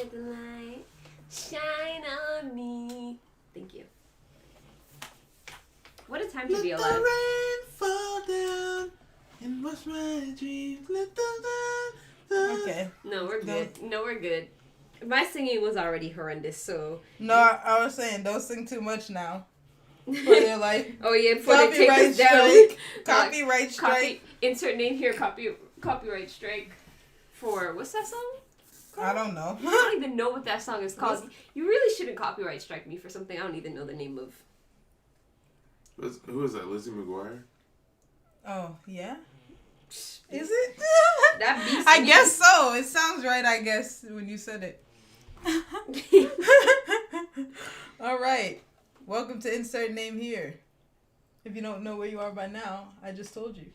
Let the light shine on me. Thank you. What a time to be alive. Let the rain fall down and wash my dreams. Let the light. Okay. No, we're good. No, we're good. My singing was already horrendous, so. No, I was saying, don't sing too much now. For their life. Oh yeah, before they take Copyright us down. strike. Copyright strike. Insert name here. Copyright strike. For what's that song called? I don't know. I don't even know what that song is called. You really shouldn't copyright strike me for something I don't even know the name of. Who is that? Lizzie McGuire? Oh, yeah? Is it? That beats I me. guess so. It sounds right, I guess, when you said it. All right. Welcome to Insert Name Here. If you don't know where you are by now, I just told you.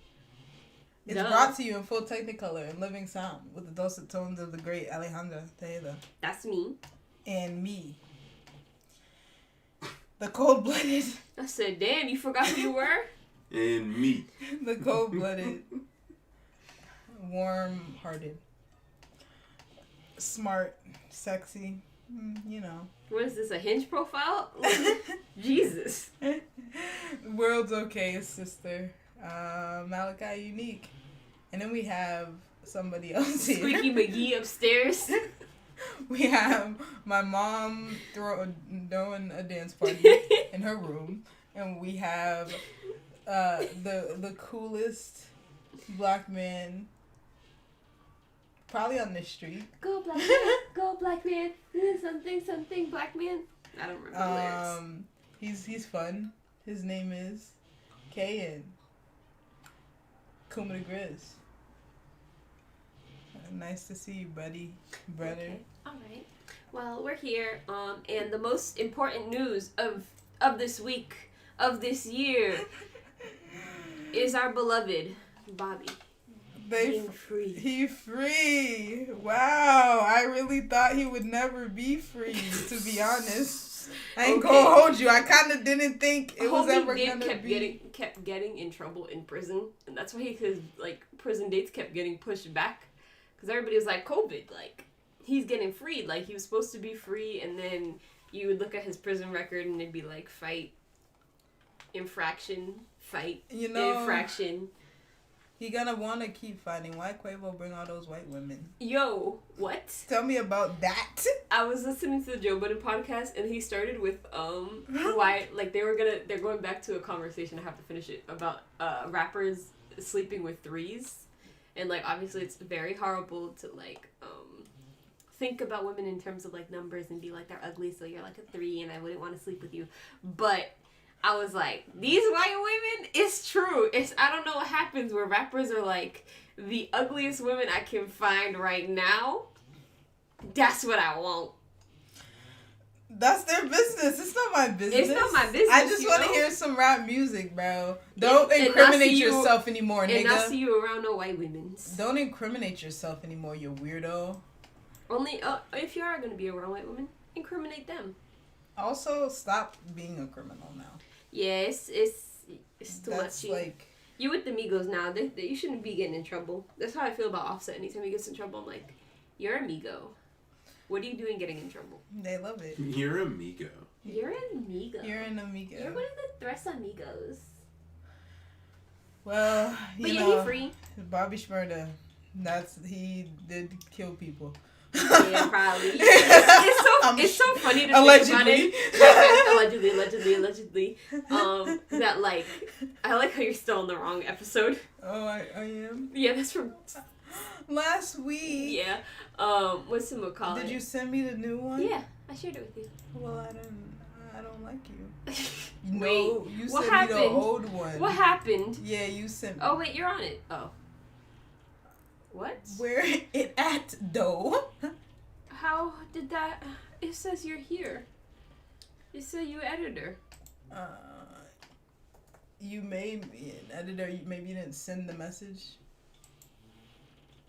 It's brought to you in full Technicolor and living sound with the dulcet tones of the great Alejandra Tejeda. That's me. And me. The cold-blooded. I said, damn, you forgot who you were? And me. The cold-blooded. Warm-hearted. Smart. Sexy. You know. What is this, a Hinge profile? Jesus. World's okay, sister. Malachi Unique. And then we have somebody else here. Squeaky McGee upstairs. We have my mom throwing a dance party in her room. And we have the coolest black man probably on the street. Go black man, go black man, something black man. I don't remember the lyrics. He's fun. His name is Kayan. Kuma the Grizz. Nice to see you, buddy. Brother. Okay. Alright. Well, we're here, and the most important news of this week, of this year, is our beloved Bobby. Being free. He free. Wow. I really thought he would never be free, to be honest. I ain't gonna hold you. I kind of didn't think it was ever gonna be. Kept getting in trouble in prison, and that's why his prison dates kept getting pushed back, because everybody was like, COVID, like he's getting freed, like he was supposed to be free, and then you would look at his prison record and it'd be like fight, infraction, fight, infraction. He gonna want to keep fighting. Why Quavo bring all those white women? Yo, what? Tell me about that. I was listening to the Joe Budden podcast, and he started with why they're going back to a conversation. I have to finish it about rappers sleeping with threes, and like obviously it's very horrible to think about women in terms of like numbers and be like they're ugly, so you're like a 3, and I wouldn't want to sleep with you, but. I was like, these white women, it's true. I don't know what happens where rappers are like, the ugliest women I can find right now, that's what I want. That's their business. It's not my business. It's not my business. I just want to hear some rap music, bro. Don't incriminate yourself anymore, nigga. And not see you around no white women. Don't incriminate yourself anymore, you weirdo. Only, if you are going to be around white women, incriminate them. Also, stop being a criminal now. Yeah, it's too much. Like, you with the Migos now. You shouldn't be getting in trouble. That's how I feel about Offset. Anytime he gets in trouble, I'm like, you're a Migo. What are you doing getting in trouble? They love it. You're a Migo. You're an amigo. You're an amigo. You're one of the Tres Amigos. Well, but he free. Bobby Shmurda, he did kill people. Yeah, probably. It's so funny to think about it. Allegedly. That like, I like how you're still on the wrong episode. Oh, I am? Yeah, that's from last week. Yeah. What's the call? Did you send me the new one? Yeah, I shared it with you. Well, I don't like you. Wait, no, you what sent happened? me the old one. What happened? Yeah, you sent me. Oh wait, you're on it. Oh. What? Where it at, though? How did that... It says you're here. It said you editor. You made me an editor. Maybe you didn't send the message.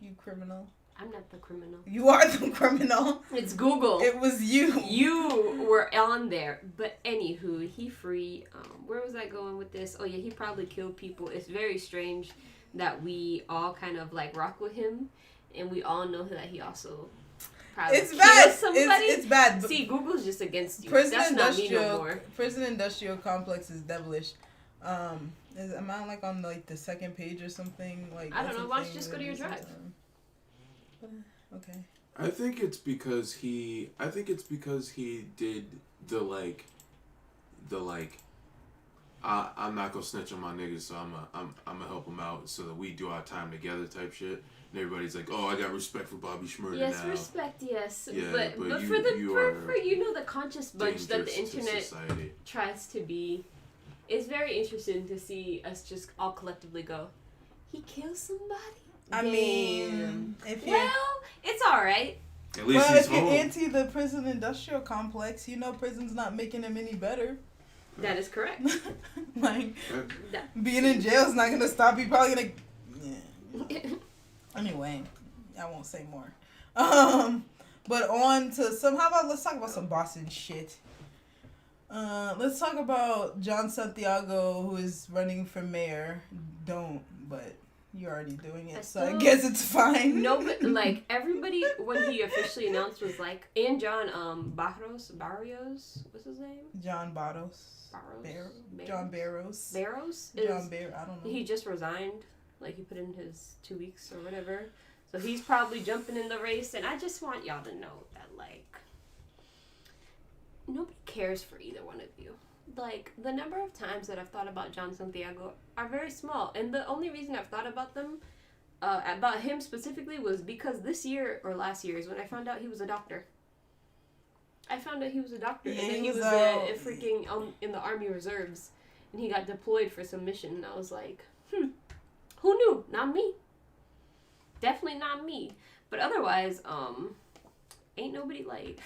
You criminal. I'm not the criminal. You are the criminal. It's Google. It was you. You were on there. But anywho, he free. Where was I going with this? Oh yeah, he probably killed people. It's very strange that we all kind of like rock with him and we all know that he also probably It's killed bad. somebody. It's bad. See, Google's just against you. Prison That's not me no industrial. more. Prison industrial complex is devilish. Am I like on like the second page or something? Like I don't know. Why don't you just go to your drive? Okay. I think it's because he did the I'm not gonna snitch on my niggas, so I'm gonna help him out so that we do our time together type shit. And everybody's like, oh, I got respect for Bobby Shmurda Yes, now. respect, yes. Yeah, but but for the you the conscious bunch that the internet tries to be, it's very interesting to see us just all collectively go, he killed somebody? I mean, if you it's alright. At least he's if you're home. anti the prison industrial complex, you know prison's not making him any better. That is correct. Like, being in jail is not gonna stop you. Probably gonna. Yeah. Anyway, I won't say more. But on to some. How about let's talk about some Boston shit. Let's talk about John Santiago, who is running for mayor. Don't, but you're already doing it, so I guess it's fine. No, but like everybody when he officially announced was like, and John Barrios, what's his name? John Barros. John Barros. Barros? John Barros. I don't know. He just resigned. Like, he put in his 2 weeks or whatever. So he's probably jumping in the race. And I just want y'all to know that, like, nobody cares for either one of you. Like, the number of times that I've thought about John Santiago are very small. And the only reason I've thought about them, about him specifically, was because this year or last year is when I found out he was a doctor. I found out he was a doctor, yeah, and then he was a freaking in the Army Reserves, and he got deployed for some mission, and I was like, who knew? Not me. Definitely not me. But otherwise, ain't nobody like,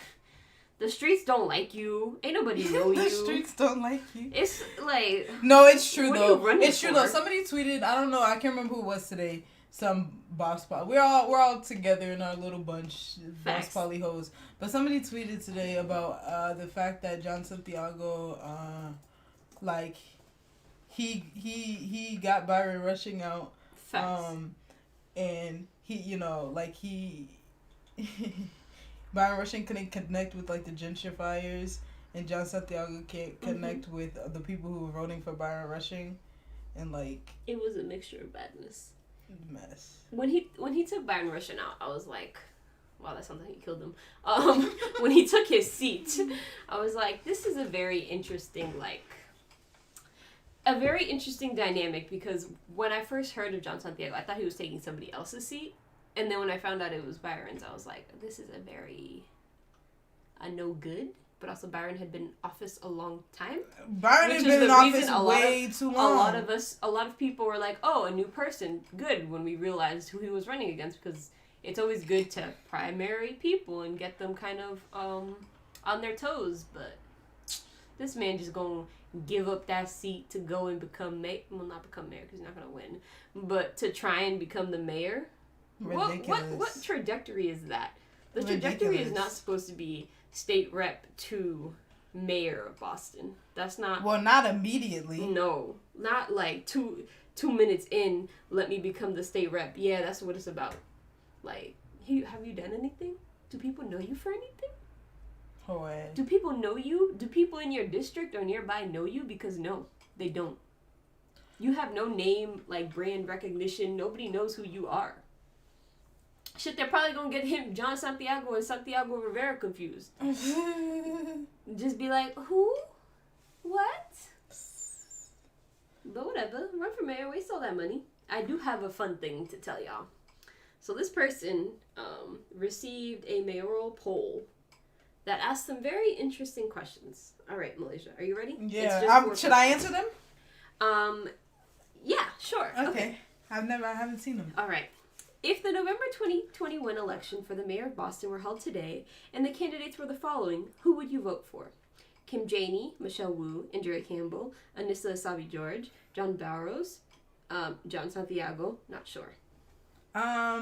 the streets don't like you. Ain't nobody know you. The streets don't like you. It's like, no, it's true though. It's true though. Somebody tweeted, I don't know, I can't remember who it was today. Some boss poly. We're all together in our little bunch, boss poly hoes. But somebody tweeted today about the fact that John Santiago, like, he got Byron rushing out, and he Byron Rushing couldn't connect with like the gentrifiers, and John Santiago can't connect with the people who were voting for Byron Rushing, and like it was a mixture of badness. Mess. When he took Byron Rushing out, I was like, wow, that sounds like he killed him. When he took his seat, I was like, this is a very interesting dynamic, because when I first heard of John Santiago, I thought he was taking somebody else's seat, and then when I found out it was Byron's, I was like, this is a no good. But also Byron had been in office a long time. Byron had been in office way too long. A lot of people were like, oh, a new person, good, when we realized who he was running against, because it's always good to primary people and get them kind of on their toes. But this man just gonna give up that seat to go and become mayor. Well, not become mayor, because he's not gonna win. But to try and become the mayor. Ridiculous. What trajectory is that? The trajectory is not supposed to be state rep to mayor of Boston. That's not... Well, not immediately. No. Not like two minutes in, let me become the state rep. Yeah, that's what it's about. Like, have you done anything? Do people know you for anything? Boy. Do people know you? Do people in your district or nearby know you? Because no, they don't. You have no name, like brand recognition. Nobody knows who you are. Shit, they're probably gonna get him, John Santiago and Santiago Rivera, confused. Just be like, who? What? But whatever. Run for mayor, waste all that money. I do have a fun thing to tell y'all. So this person received a mayoral poll that asked some very interesting questions. All right, Malaysia, are you ready? Yeah. Should I answer them? Yeah, sure. Okay. I haven't seen them. All right. If the November 2021 election for the mayor of Boston were held today, and the candidates were the following, who would you vote for? Kim Janey, Michelle Wu, Andrea Campbell, Anissa Savi-George, John Barros, John Santiago, not sure. I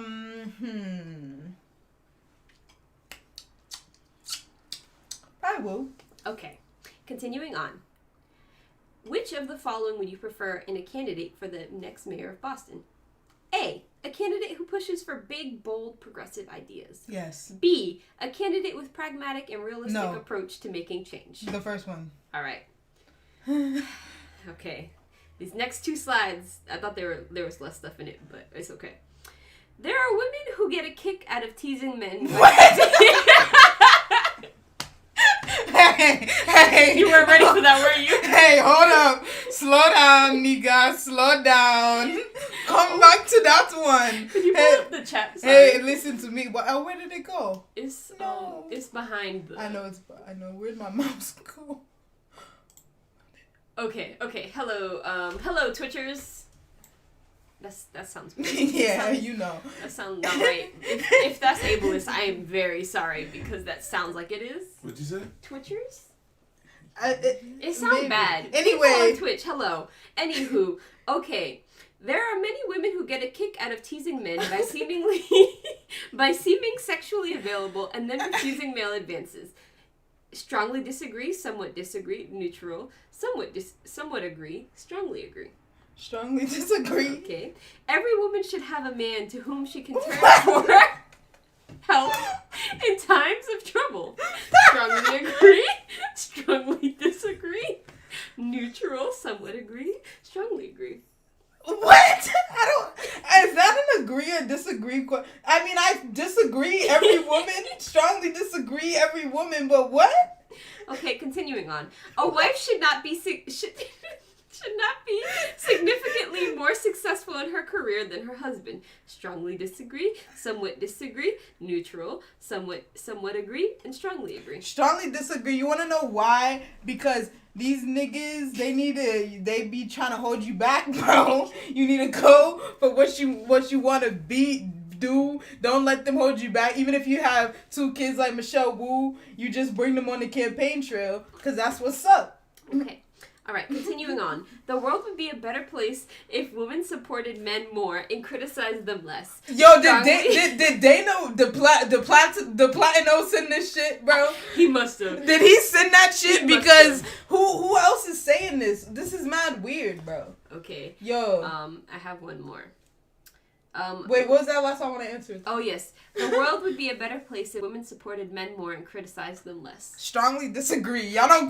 will. Okay. Continuing on. Which of the following would you prefer in a candidate for the next mayor of Boston? A A candidate who pushes for big, bold, progressive ideas. Yes. B. A candidate with pragmatic and realistic approach to making change. The first one. All right. Okay. These next 2 slides, I thought there was less stuff in it, but it's okay. There are women who get a kick out of teasing men. What? Hey. You weren't ready for that, were you? Hey, hold up. Slow down, nigga. Slow down. Come back to that one. Can you pull up the chat? Sorry. Hey, listen to me. Where did it go? It's behind the... I know. Where'd my mouse go? Okay. Hello, hello, Twitchers. That sounds weird. Yeah, you know. That sounds not right. If that's ableist, I am very sorry because that sounds like it is. What'd you say? Twitchers? It sounds bad. Anyway. People on Twitch, hello. Anywho, okay. There are many women who get a kick out of teasing men by seeming sexually available and then refusing male advances. Strongly disagree, somewhat disagree, neutral, somewhat agree, strongly agree. Strongly disagree. Okay. Every woman should have a man to whom she can turn for help in times of trouble. Strongly agree, strongly disagree, neutral, somewhat agree, strongly agree. What? Is that an agree or disagree? I mean, I disagree every woman, strongly disagree every woman, but what? Okay, continuing on. A wife should not be significantly more successful in her career than her husband. Strongly disagree, somewhat disagree, neutral, somewhat agree, and strongly agree. Strongly disagree. You want to know why? Because these niggas, they be trying to hold you back, bro. You need to go for what you want to do. Don't let them hold you back. Even if you have 2 kids like Michelle Wu, you just bring them on the campaign trail because that's what's up. Okay. All right, continuing on. The world would be a better place if women supported men more and criticized them less. Yo, did they know the Platino send this shit, bro? He must have. Did he send that shit? Because who else is saying this? This is mad weird, bro. Okay. Yo. I have one more. Wait, what was that last time I want to answer? Oh, yes. The world would be a better place if women supported men more and criticized them less. Strongly disagree. Y'all don't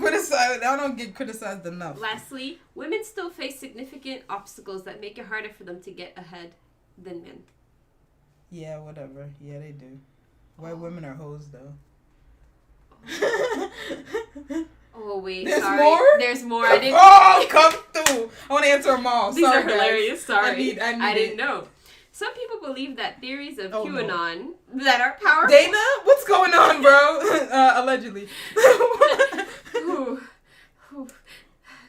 get criticized enough. Lastly, women still face significant obstacles that make it harder for them to get ahead than men. Yeah, whatever. Yeah, they do. White women are hoes, though. Oh, wait. There's sorry. more? There's more. I didn't... Oh, come through. I want to answer them all. These Sorry, are hilarious. Guys. Sorry. I didn't know. Some people believe that theories of QAnon no. that are powerful... Dana? What's going on, bro? Allegedly.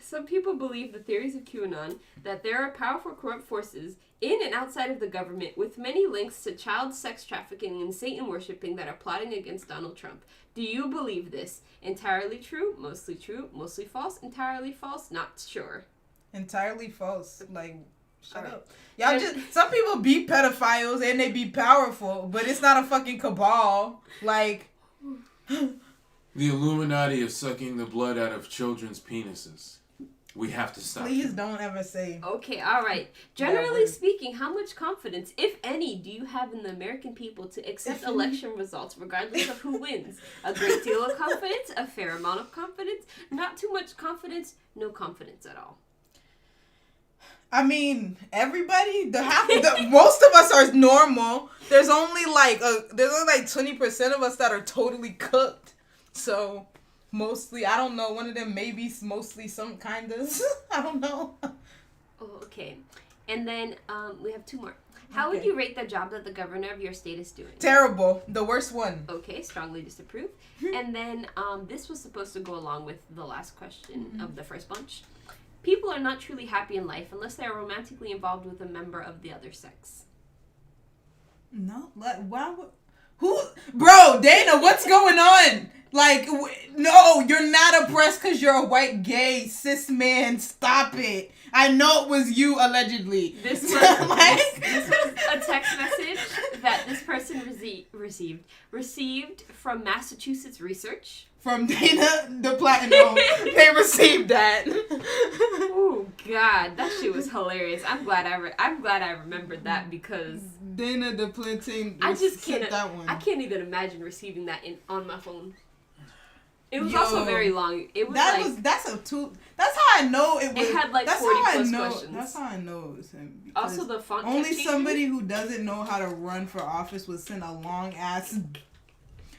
Some people believe the theories of QAnon that there are powerful corrupt forces in and outside of the government with many links to child sex trafficking and Satan worshipping that are plotting against Donald Trump. Do you believe this? Entirely true, mostly false, entirely false, not sure. Entirely false. Like, shut right. up. Y'all some people be pedophiles and they be powerful, but it's not a fucking cabal. Like... The Illuminati is sucking the blood out of children's penises. We have to stop. Please don't ever say. Okay, all right. Generally speaking, how much confidence, if any, do you have in the American people to accept election results regardless of who wins? A great deal of confidence, a fair amount of confidence, not too much confidence, no confidence at all. I mean, everybody, most of us are normal. There's only like 20% of us that are totally cooked. So, mostly, I don't know, one of them maybe mostly some kind of, I don't know. Oh, okay. And then we have 2 more. How would you rate the job that the governor of your state is doing? Terrible. The worst one. Okay, strongly disapprove. And then this was supposed to go along with the last question of the first bunch. People are not truly happy in life unless they are romantically involved with a member of the other sex. No, why would... Who? Bro, Dana, what's going on? Like, no, you're not oppressed because you're a white gay cis man. Stop it. I know it was you, allegedly. This was a text message that this person received from Massachusetts Research. From Dana the Platinum, they received that. Oh God, that shit was hilarious. I'm glad I remembered that because Dana the Plantain. I just can't. That one. I can't even imagine receiving that on my phone. It was also very long. It was that's how I know it was. It had like 40 plus questions. That's how I know it was him. Also, the font. Only somebody who doesn't know how to run for office would send a long ass,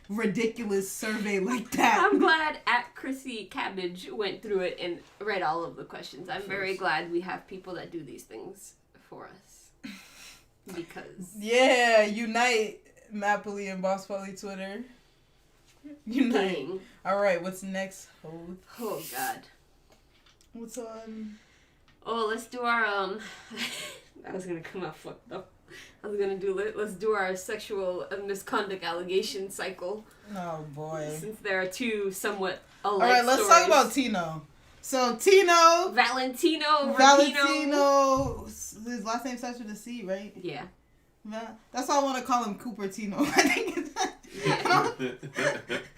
ridiculous survey like that. I'm glad Chrissy Cabbage went through it and read all of the questions. I'm very glad we have people that do these things for us. Because unite Mapley and Boss Polly Twitter. Unite. Dang. All right, what's next? Oh God. What's on? Oh, let's do our I was gonna come out fucked up. Let's do our sexual misconduct allegation cycle. Oh boy. Since there are two somewhat alike. All right, let's talk about Tino. So Tino. Valentino. His last name starts with a C, right? Yeah. That's why I want to call him Cupertino. I think it's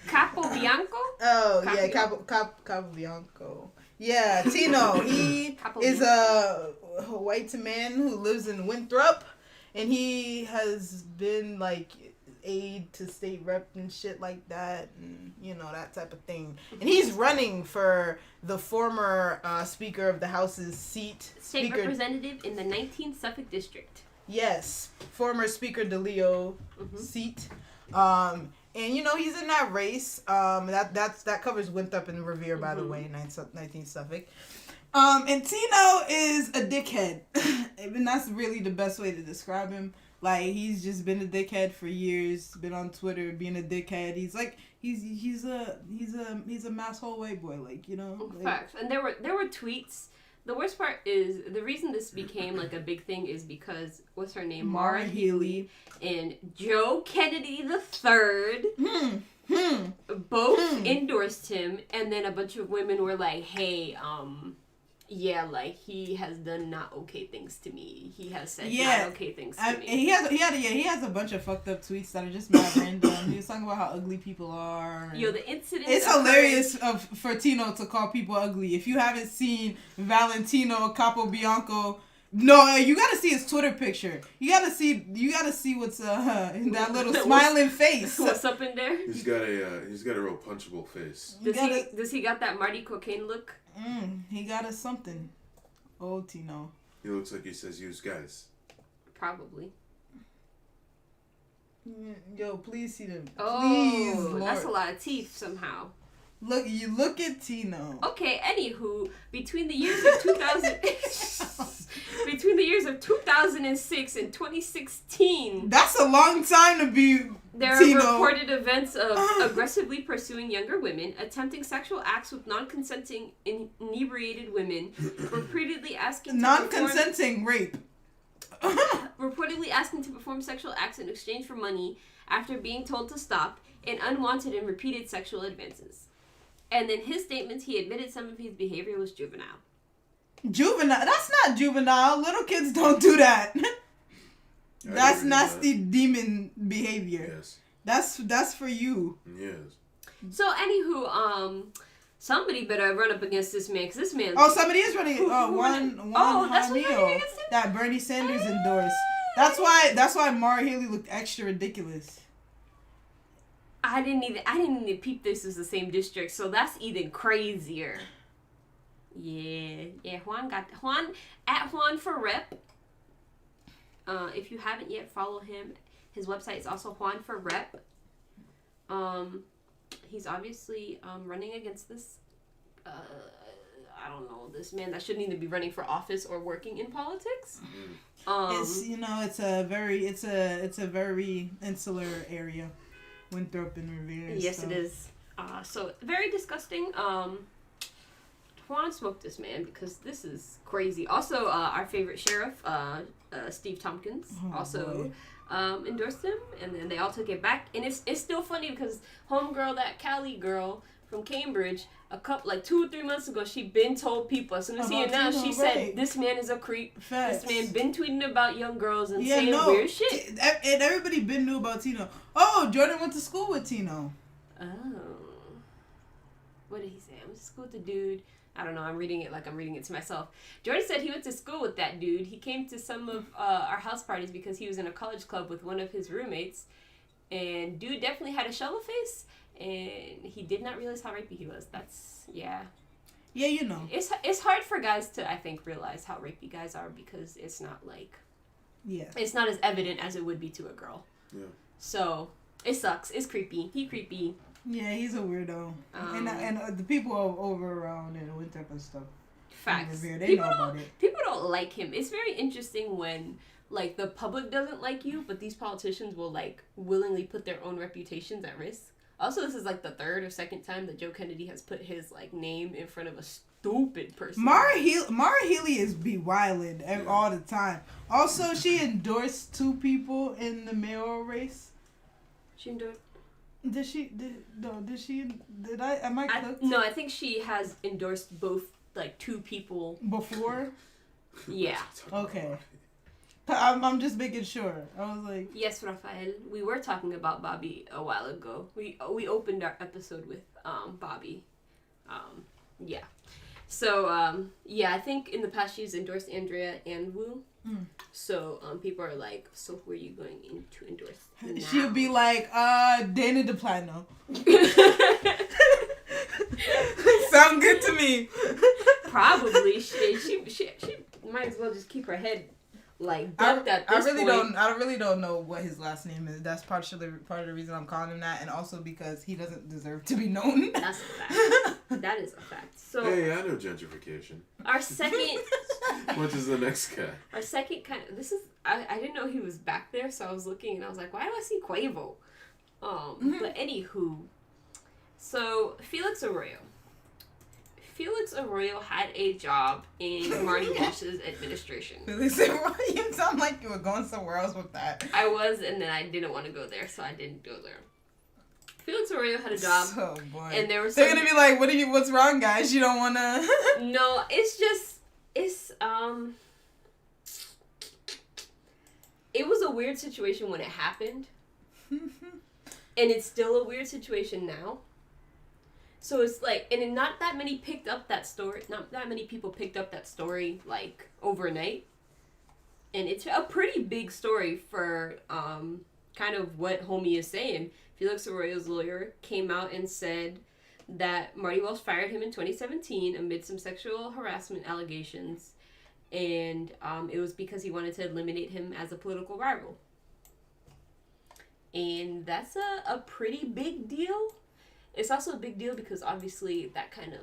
Capobianco? Oh, yeah, Capobianco. Yeah, Tino. He is a white man who lives in Winthrop, and he has been, like, aide to state rep and shit like that, and, you know, that type of thing. And he's running for the former Speaker of the House's seat. State representative in the 19th Suffolk District. Yes, former Speaker DeLeo seat. And you know he's in that race. That covers Winthrop and Revere, by the way, 19th Suffolk. And Tino is a dickhead, and that's really the best way to describe him. Like, he's just been a dickhead for years. Been on Twitter being a dickhead. He's like he's a masshole white boy, like, you know. Like, facts. And there were tweets. The worst part is, the reason this became, like, a big thing is because, what's her name? Maura Healey and Joe Kennedy III both endorsed him, and then a bunch of women were like, hey, yeah, like, he has done not okay things to me. He has said not okay things to me. He has a bunch of fucked up tweets that are just mad random. He was talking about how ugly people are. Yo, the incident. It's hilarious for Tino to call people ugly. If you haven't seen Valentino Capobianco, no, you gotta see his Twitter picture. You gotta see what's in that little smiling face. What's up in there? He's got a real punchable face. Does he got that Marty Cocaine look? He got us something. Oh, Tino. He looks like he says use guys. Probably. Yo, please see them. Oh, please, Lord. That's a lot of teeth somehow. Look at Tino. Okay, anywho, between the years of 2006 and 2016, that's a long time to be. There Tino. are reported events of aggressively pursuing younger women, attempting sexual acts with non-consenting inebriated women, repeatedly asking rape. Reportedly asking to perform sexual acts in exchange for money after being told to stop, and unwanted and repeated sexual advances. And in his statements, he admitted some of his behavior was juvenile. Juvenile? That's not juvenile. Little kids don't do that. That's nasty demon behavior. Yes. That's for you. Yes. So, anywho, somebody better run up against this man, because this man... Oh, somebody is running. That's who's running against him? That Bernie Sanders endorsed. That's why Maura Healey looked extra ridiculous. I didn't even peep this as the same district, so that's even crazier. Yeah. Juan for Rep. If you haven't yet, follow him. His website is also Juan for Rep. He's obviously running against this. I don't know, this man that shouldn't even be running for office or working in politics. It's a very insular area. Winthrop and Revere. Yes, it is. So very disgusting. Juan smoked this man because this is crazy. Also, our favorite sheriff, Steve Tompkins, endorsed him, and then they all took it back. And it's still funny because homegirl, that Cali girl from Cambridge, a couple, like 2 or 3 months ago, she been told people, as soon as he announced, she said, this man is a creep. Facts. This man been tweeting about young girls and saying weird shit. And everybody been knew about Tino. Oh, Jordan went to school with Tino. Oh. What did he say? I went to school with the dude. I don't know. I'm reading it like I'm reading it to myself. Jordan said he went to school with that dude. He came to some of our house parties because he was in a college club with one of his roommates. And dude definitely had a shovel face. And he did not realize how rapey he was. That's, yeah. Yeah, you know. It's hard for guys to, I think, realize how rapey guys are because it's not like... Yeah. It's not as evident as it would be to a girl. Yeah. So, it sucks. It's creepy. He creepy. Yeah, he's a weirdo. And the people over around and what type of stuff. Facts. They know about it. People don't like him. It's very interesting when, like, the public doesn't like you, but these politicians will, like, willingly put their own reputations at risk. Also, this is, like, the 3rd or 2nd time that Joe Kennedy has put his, like, name in front of a stupid person. Mara Healey is be wildin' all the time. Also, she endorsed 2 people in the mayoral race. She endorsed... Am I cooked? No, I think she has endorsed both, like, 2 people. Before? Yeah. Okay. I'm just making sure. I was like... Yes, Rafael. We were talking about Bobby a while ago. We opened our episode with Bobby. Yeah. So, yeah, I think in the past she's endorsed Andrea and Wu. Mm. So, people are like, so who are you going in to endorse now? She'll be like, Dana DePlano. Sound good to me. Probably. She might as well just keep her head like ducked at this point. I really don't know what his last name is. That's part of the reason I'm calling him that, and also because he doesn't deserve to be known. That's a fact. That is a fact. So hey, I know gentrification. Our second. What is the next guy? Our second kind of I didn't know he was back there, so I was looking and I was like, why do I see Quavo? But anywho, so Felix Arroyo. Felix Arroyo had a job in Marty Walsh's administration. Felix Arroyo, you sound like you were going somewhere else with that. I was, and then I didn't want to go there, so I didn't go there. Felix Arroyo had a job. Oh boy! And there was. They're gonna be like, what's wrong, guys? You don't wanna. No, it's It was a weird situation when it happened, and it's still a weird situation now. So it's like, and not that many picked up that story. Not that many people picked up that story like overnight, and it's a pretty big story for kind of what homie is saying. Felix Arroyo's lawyer came out and said that Marty Walsh fired him in 2017 amid some sexual harassment allegations, and it was because he wanted to eliminate him as a political rival. And that's a pretty big deal. It's also a big deal because obviously that kind of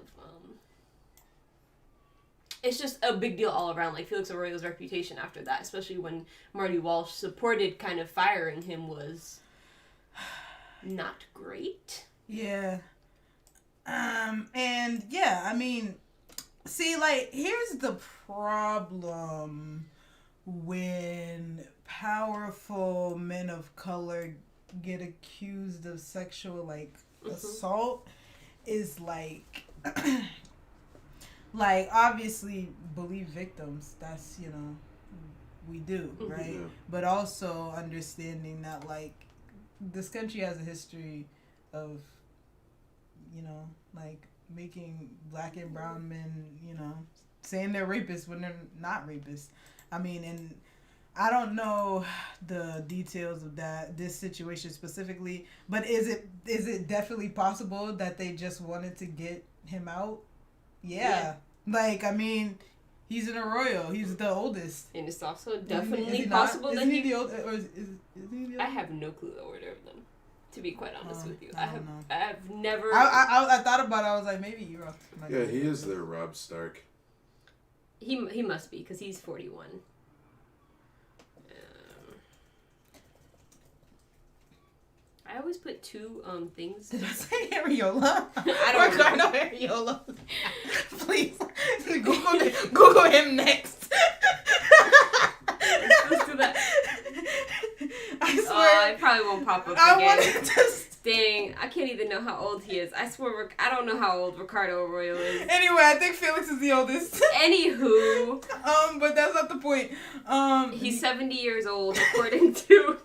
it's just a big deal all around. Like Felix Arroyo's reputation after that, especially when Marty Walsh supported kind of firing him, was not great. Yeah. And yeah, I mean, see, like, here's the problem when powerful men of color get accused of sexual, like, assault is like like obviously believe victims, that's, you know, we do, right? Yeah. But also understanding that, like, this country has a history of, you know, like, making black and brown men, you know, saying they're rapists when they're not rapists. I mean, and I don't know the details of this situation specifically, but is it definitely possible that they just wanted to get him out? Yeah. Like, I mean, he's an Arroyo. He's the oldest. And it's also definitely possible that he... the oldest? Or is he the oldest? I have no clue the order of them, to be quite honest with you. I have never... I thought about it. I was like, maybe you're off. Yeah, he is their Rob Stark. He must be, because he's 41. I always put two things. Did I say areola? I don't know. Areola. Please, Google him next. I'm supposed to that. I swear. It probably won't pop up I again. wanted to. Dang, I can't even know how old he is. I swear, I don't know how old Ricardo Arroyo is. Anyway, I think Felix is the oldest. Anywho. But that's not the point. He's 70 years old, according to...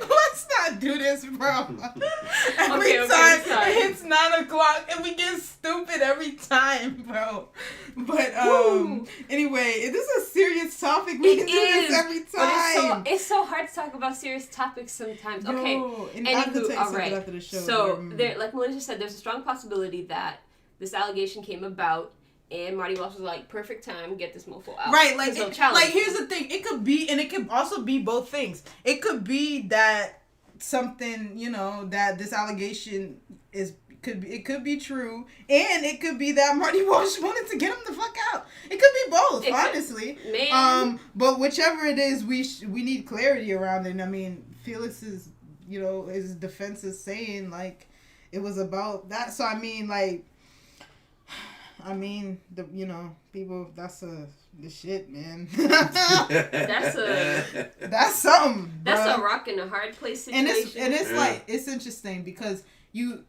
Let's not do this, bro. Every Okay, time sorry. it's 9:00 and we get stupid every time, bro. But anyway, this is a serious topic. We can do this every time. But it's so hard to talk about serious topics sometimes. Okay. And I have to tell you all right. after the show. So there, like Melissa said, there's a strong possibility that this allegation came about. And Marty Walsh was like, perfect time, get this mofo out. Right, like here's the thing. It could be, and it could also be both things. It could be that something, that this allegation could be true, and it could be that Marty Walsh wanted to get him the fuck out. It could be both, honestly. Man. But whichever it is, we need clarity around it. And I mean, Felix's, his defense is saying, like, it was about that. So, I mean, like, people, that's the shit, man. That's something. That's bruh. a rock and a hard place situation. And it's like, it's interesting because it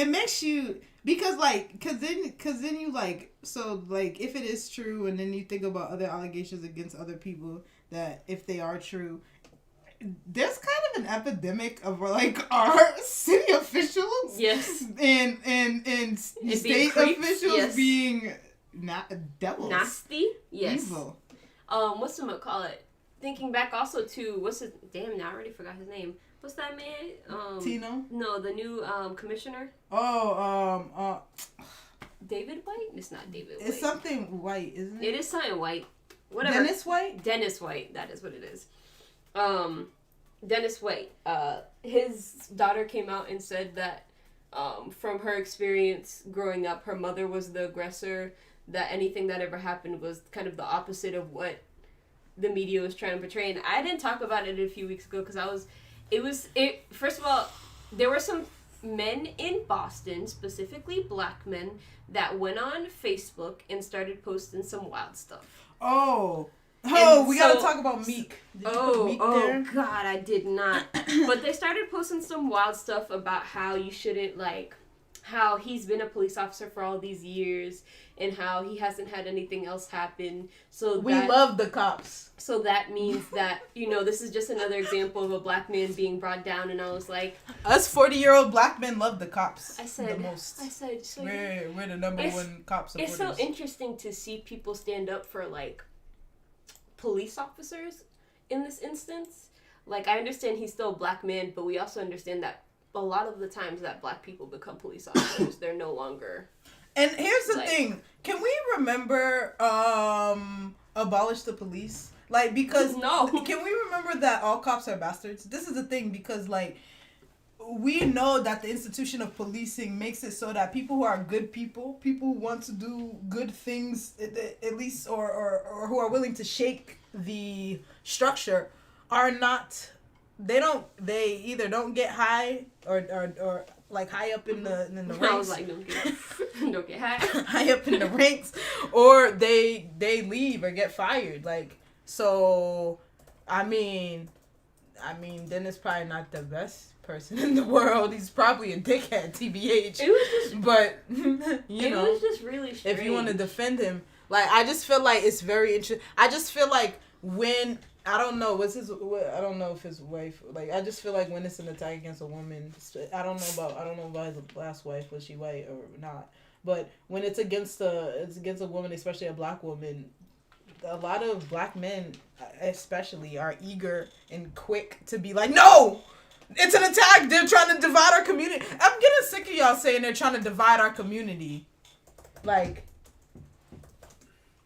makes you, because then you like, so like, if it is true, and then you think about other allegations against other people, that if they are true, there's kind of an epidemic of like our city officials, yes, and state officials being devils, nasty, yes, evil. What's the call it? Thinking back also to now I already forgot his name. What's that man? Tino? No, the new commissioner. David White? It's not David White. It's something White, isn't it? It is something White. Whatever. Dennis White? Dennis White. That is what it is. Dennis White. His daughter came out and said that from her experience growing up, her mother was the aggressor, that anything that ever happened was kind of the opposite of what the media was trying to portray. And I didn't talk about it a few weeks ago because first of all, there were some men in Boston, specifically black men, that went on Facebook and started posting some wild stuff. We gotta talk about Meek. Did you put Meek there? God, I did not. But they started posting some wild stuff about how you shouldn't, like, how he's been a police officer for all these years and how he hasn't had anything else happen. So we love the cops. So that means that, this is just another example of a black man being brought down. And I was like, us 40-year-old black men love the cops. I said, the most. So we're the number one cop supporters. It's so interesting to see people stand up for, like, police officers in this instance. Like, I understand he's still a black man, but we also understand that a lot of the times that black people become police officers, they're no longer. And here's the thing: can we remember abolish the police? Like, because no, can we remember that all cops are bastards? This is the thing, because like, we know that the institution of policing makes it so that people who are good people who want to do good things, at least, or who are willing to shake the structure, are not. They either don't get high or like high up in the ranks. I was like, don't get high. High up in the ranks, or they leave or get fired. Like, so, I mean, Dennis probably not the best person in the world. He's probably a dickhead, TBH. It was just, but it was just really strange. If you want to defend him, like, I just feel like it's very interesting. I just feel like when. I don't know. I don't know if his wife. Like, I just feel like when it's an attack against a woman, I don't know about his last wife, was she white or not. But when it's against a woman, especially a black woman, a lot of black men, especially, are eager and quick to be like, no, it's an attack. They're trying to divide our community. I'm getting sick of y'all saying they're trying to divide our community. Like.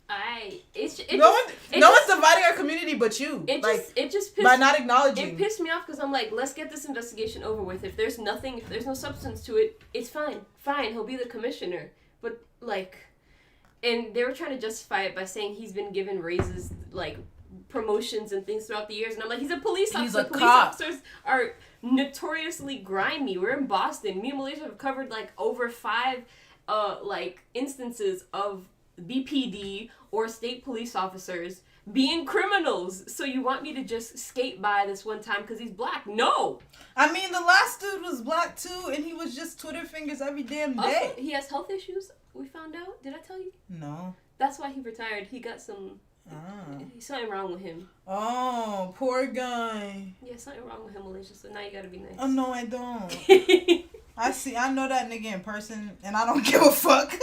No one's dividing our community but you. It just pissed by not acknowledging. It pissed me off because I'm like, let's get this investigation over with. If there's no substance to it, it's fine. Fine, he'll be the commissioner. But like, and they were trying to justify it by saying he's been given raises, like promotions and things throughout the years. And I'm like, he's a police officer. He's a police cop. officers are notoriously grimy. We're in Boston. Me and Malaysia have covered like over 5 like instances of BPD or state police officers being criminals. So you want me to just skate by this one time because he's black? No. I mean, the last dude was black too, and he was just Twitter fingers every damn day. Also, he has health issues. We found out. Did I tell you? No. That's why he retired. He got some. Something wrong with him. Oh, poor guy. Yeah, something wrong with him, Alicia. So now you gotta be nice. Oh no, I don't. I know that nigga in person, and I don't give a fuck.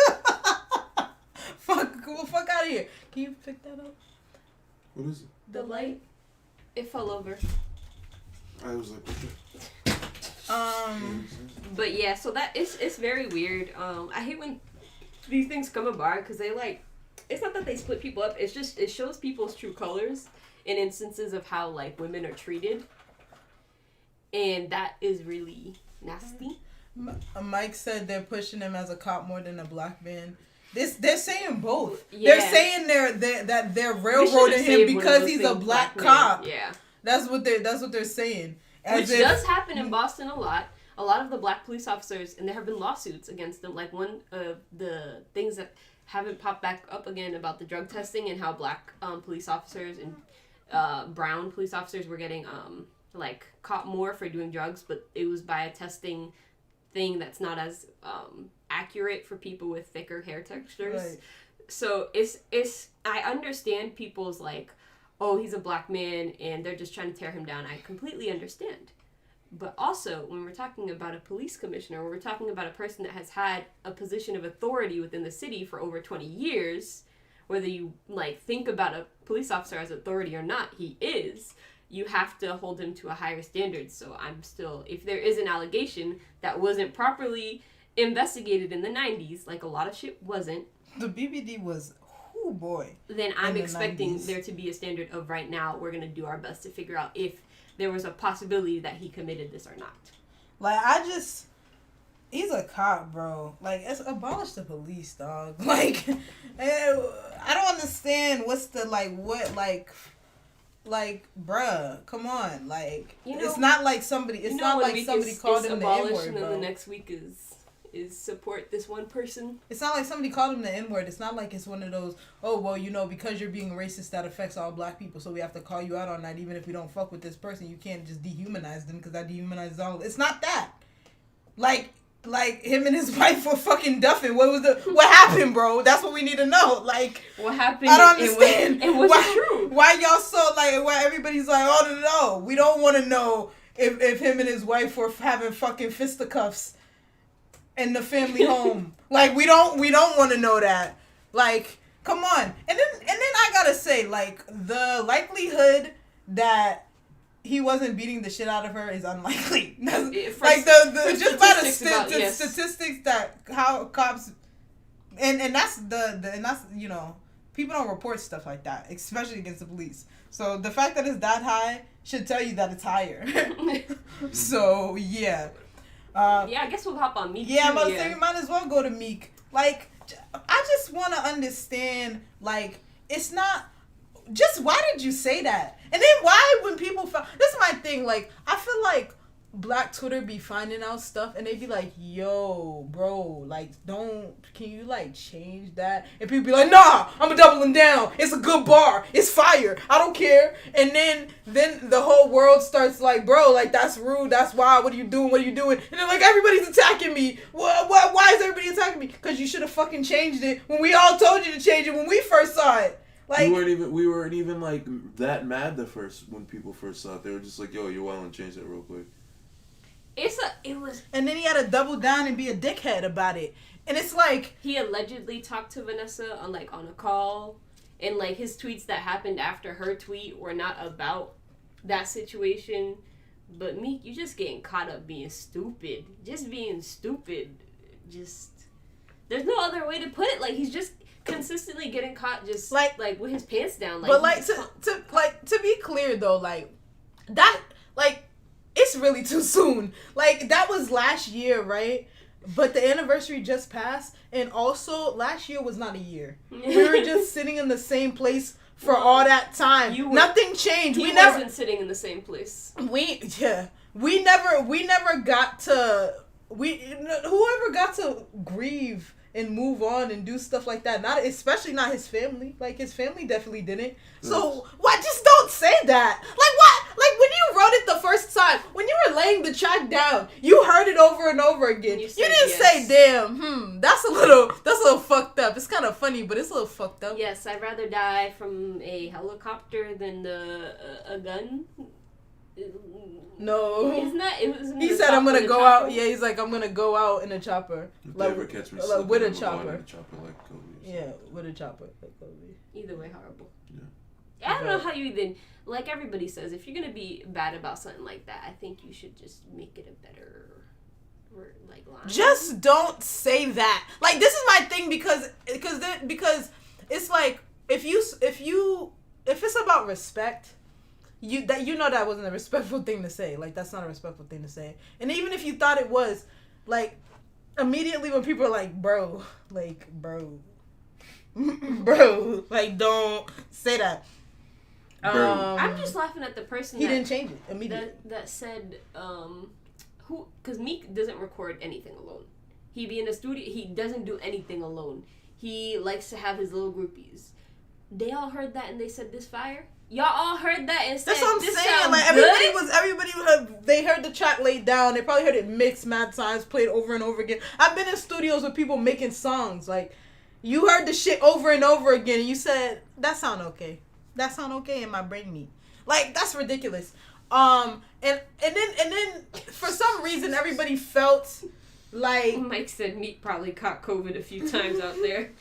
Fuck out of here. Can you pick that up? What is it? The light. It fell over. I was like, what the? But yeah, so that it's very weird. I hate when these things come about because they like. It's not that they split people up. It's just it shows people's true colors in instances of how like women are treated, and that is really nasty. Mike said they're pushing him as a cop more than a black man. They're saying both. Yeah. They're saying that they're railroading him because he's a black cop. Yeah, that's what they're saying. Which does happen in Boston a lot. A lot of the black police officers, and there have been lawsuits against them. Like one of the things that haven't popped back up again about the drug testing and how black police officers and brown police officers were getting like caught more for doing drugs, but it was by a testing thing that's not as accurate for people with thicker hair textures. Right. So it's I understand people's like, oh, he's a black man and they're just trying to tear him down. I completely understand. But also, when we're talking about a police commissioner, when we're talking about a person that has had a position of authority within the city for over 20 years, whether you like think about a police officer as authority or not, he is. You have to hold him to a higher standard. So I'm still, if there is an allegation that wasn't properly investigated in the 90s, like a lot of shit wasn't. The BBD was, oh boy. Then I'm expecting there to be a standard of right now, we're going to do our best to figure out if there was a possibility that he committed this or not. Like, he's a cop, bro. Like, abolish the police, dog. Like, I don't understand what's the, bruh, come on. Like, it's not like somebody, somebody called him the N-word, and bro. then the next week is support this one person. It's not like somebody called him the N-word. It's not like it's one of those, oh, well, because you're being racist, that affects all black people, so we have to call you out on that. Even if we don't fuck with this person, you can't just dehumanize them because that dehumanizes all. It's not that. Like him and his wife were fucking duffing. What happened, bro? That's what we need to know. Like, what happened? I don't understand. It was true. Why y'all so why everybody's like, oh no, we don't want to know if him and his wife were having fucking fisticuffs in the family home. Like, we don't want to know that. Like, come on. And then I gotta say, like, the likelihood that he wasn't beating the shit out of her is unlikely. Like, the just by the statistics that how cops and that's people don't report stuff like that, especially against the police. So the fact that it's that high should tell you that it's higher. So yeah. I guess we'll hop on Meek. Yeah, I'm about to say we might as well go to Meek. Like, I just want to understand, like, it's not just why did you say that? And then why when people this is my thing, like, I feel like black Twitter be finding out stuff and they be like, yo, bro, like, can you like change that? And people be like, nah, I'm doubling down. It's a good bar. It's fire. I don't care. And then the whole world starts like, bro, like, that's rude. That's wild. What are you doing? What are you doing? And they're like, everybody's attacking me. Why is everybody attacking me? Because you should have fucking changed it when we all told you to change it when we first saw it. Like, we weren't even like that mad when people first saw it. They were just like, yo, you're wild and change that real quick. And then he had to double down and be a dickhead about it. And it's like, he allegedly talked to Vanessa on a call, and like his tweets that happened after her tweet were not about that situation. But Meek, you just getting caught up being stupid. Just being stupid. There's no other way to put it. Like, he's just consistently getting caught just like with his pants down. Like, but like to be clear though, like that, like, it's really too soon. Like, that was last year, right? But the anniversary just passed, and also last year was not a year. We were just sitting in the same place for all that time. Nothing changed. He wasn't sitting in the same place. We never got to whoever got to grieve and move on and do stuff like that. Especially not his family. Like, his family definitely didn't. So, what? Just don't say that. Like, what? Like, when you wrote it the first time, when you were laying the track down, you heard it over and over again. You didn't say, damn, that's a little fucked up. It's kind of funny, but it's a little fucked up. Yes, I'd rather die from a helicopter than a gun. No. He said, I'm gonna go out. Yeah, he's like, I'm gonna go out in a chopper. If they ever catch me with a chopper. Like Kobe. Yeah, with a chopper like Kobe. Either way, horrible. Yeah. I don't know how you even, like everybody says, if you're gonna be bad about something like that, I think you should just make it a better, like, line. Just don't say that. Like, this is my thing because it's like if it's about respect. That wasn't a respectful thing to say. Like, that's not a respectful thing to say. And even if you thought it was, like, immediately when people are like, bro, like, don't say that. I'm just laughing at the person he didn't change it immediately. That said, because Meek doesn't record anything alone. He be in the studio. He doesn't do anything alone. He likes to have his little groupies. They all heard that and they said, this fire. Y'all all heard that and said, that's what I'm this saying. Like, they heard the track laid down. They probably heard it mixed mad times, played over and over again. I've been in studios with people making songs. Like, you heard the shit over and over again, and you said, that sound okay. That sound okay in my brain meat. Like, that's ridiculous. And then for some reason everybody felt like Mike said Meek probably caught COVID a few times out there.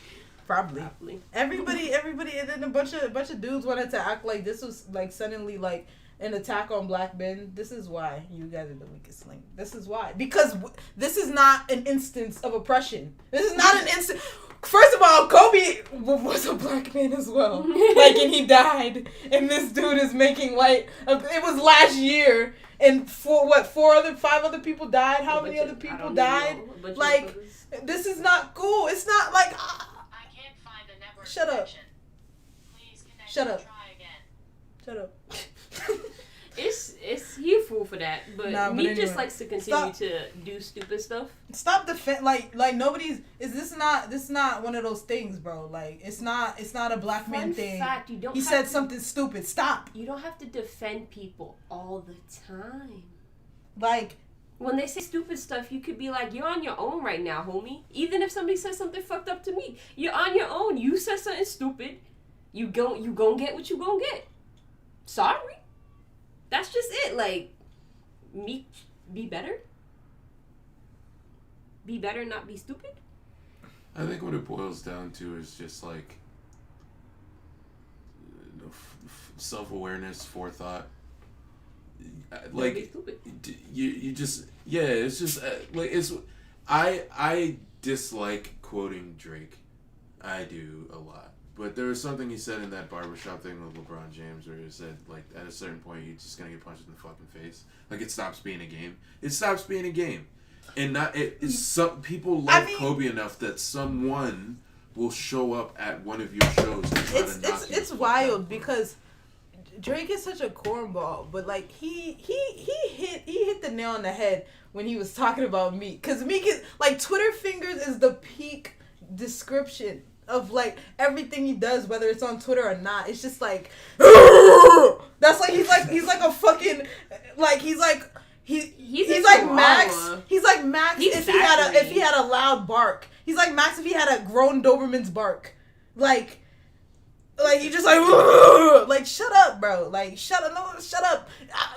Probably. Everybody, and then a bunch of dudes wanted to act like this was like suddenly like an attack on black men. This is why you guys are the weakest link. This is why, because this is not an instance of oppression. This is not an instance. First of all, Kobe was a black man as well, like, and he died. And this dude is making light of it. Was last year, and 5 other people died. How many other people died? Like, this is not cool. It's not like. Shut up. Please connect. Shut up. Try again. Shut up. It's he a fool for that, but Meek anyway, just likes to continue to do stupid stuff. Stop like nobody's. This not one of those things, bro. Like, it's not a black man thing. Fact, you don't. He said something stupid. Stop. You don't have to defend people all the time. Like, when they say stupid stuff, you could be like, you're on your own right now, homie. Even if somebody says something fucked up to me, you're on your own. You said something stupid. You gon' get what you gon' get. Sorry. That's just it. Like, Meek, be better. Be better, not be stupid. I think what it boils down to is just like self-awareness, forethought. Like, you just, yeah, it's just like, it's, I dislike quoting Drake. I do a lot. But there was something he said in that barbershop thing with LeBron James where he said, like, at a certain point, you're just gonna get punched in the fucking face. Like, it stops being a game. It stops being a game. And some people love Kobe enough that someone will show up at one of your shows and try to knock you. It's wild because Drake is such a cornball, but like he hit the nail on the head when he was talking about Meek, because Meek is like, Twitter fingers is the peak description of like everything he does, whether it's on Twitter or not. It's just like that's like he's like a fucking like he's like Max. He's like Max if he had a loud bark. He's like Max if he had a grown Doberman's bark. Like you just like shut up, bro. Like shut up.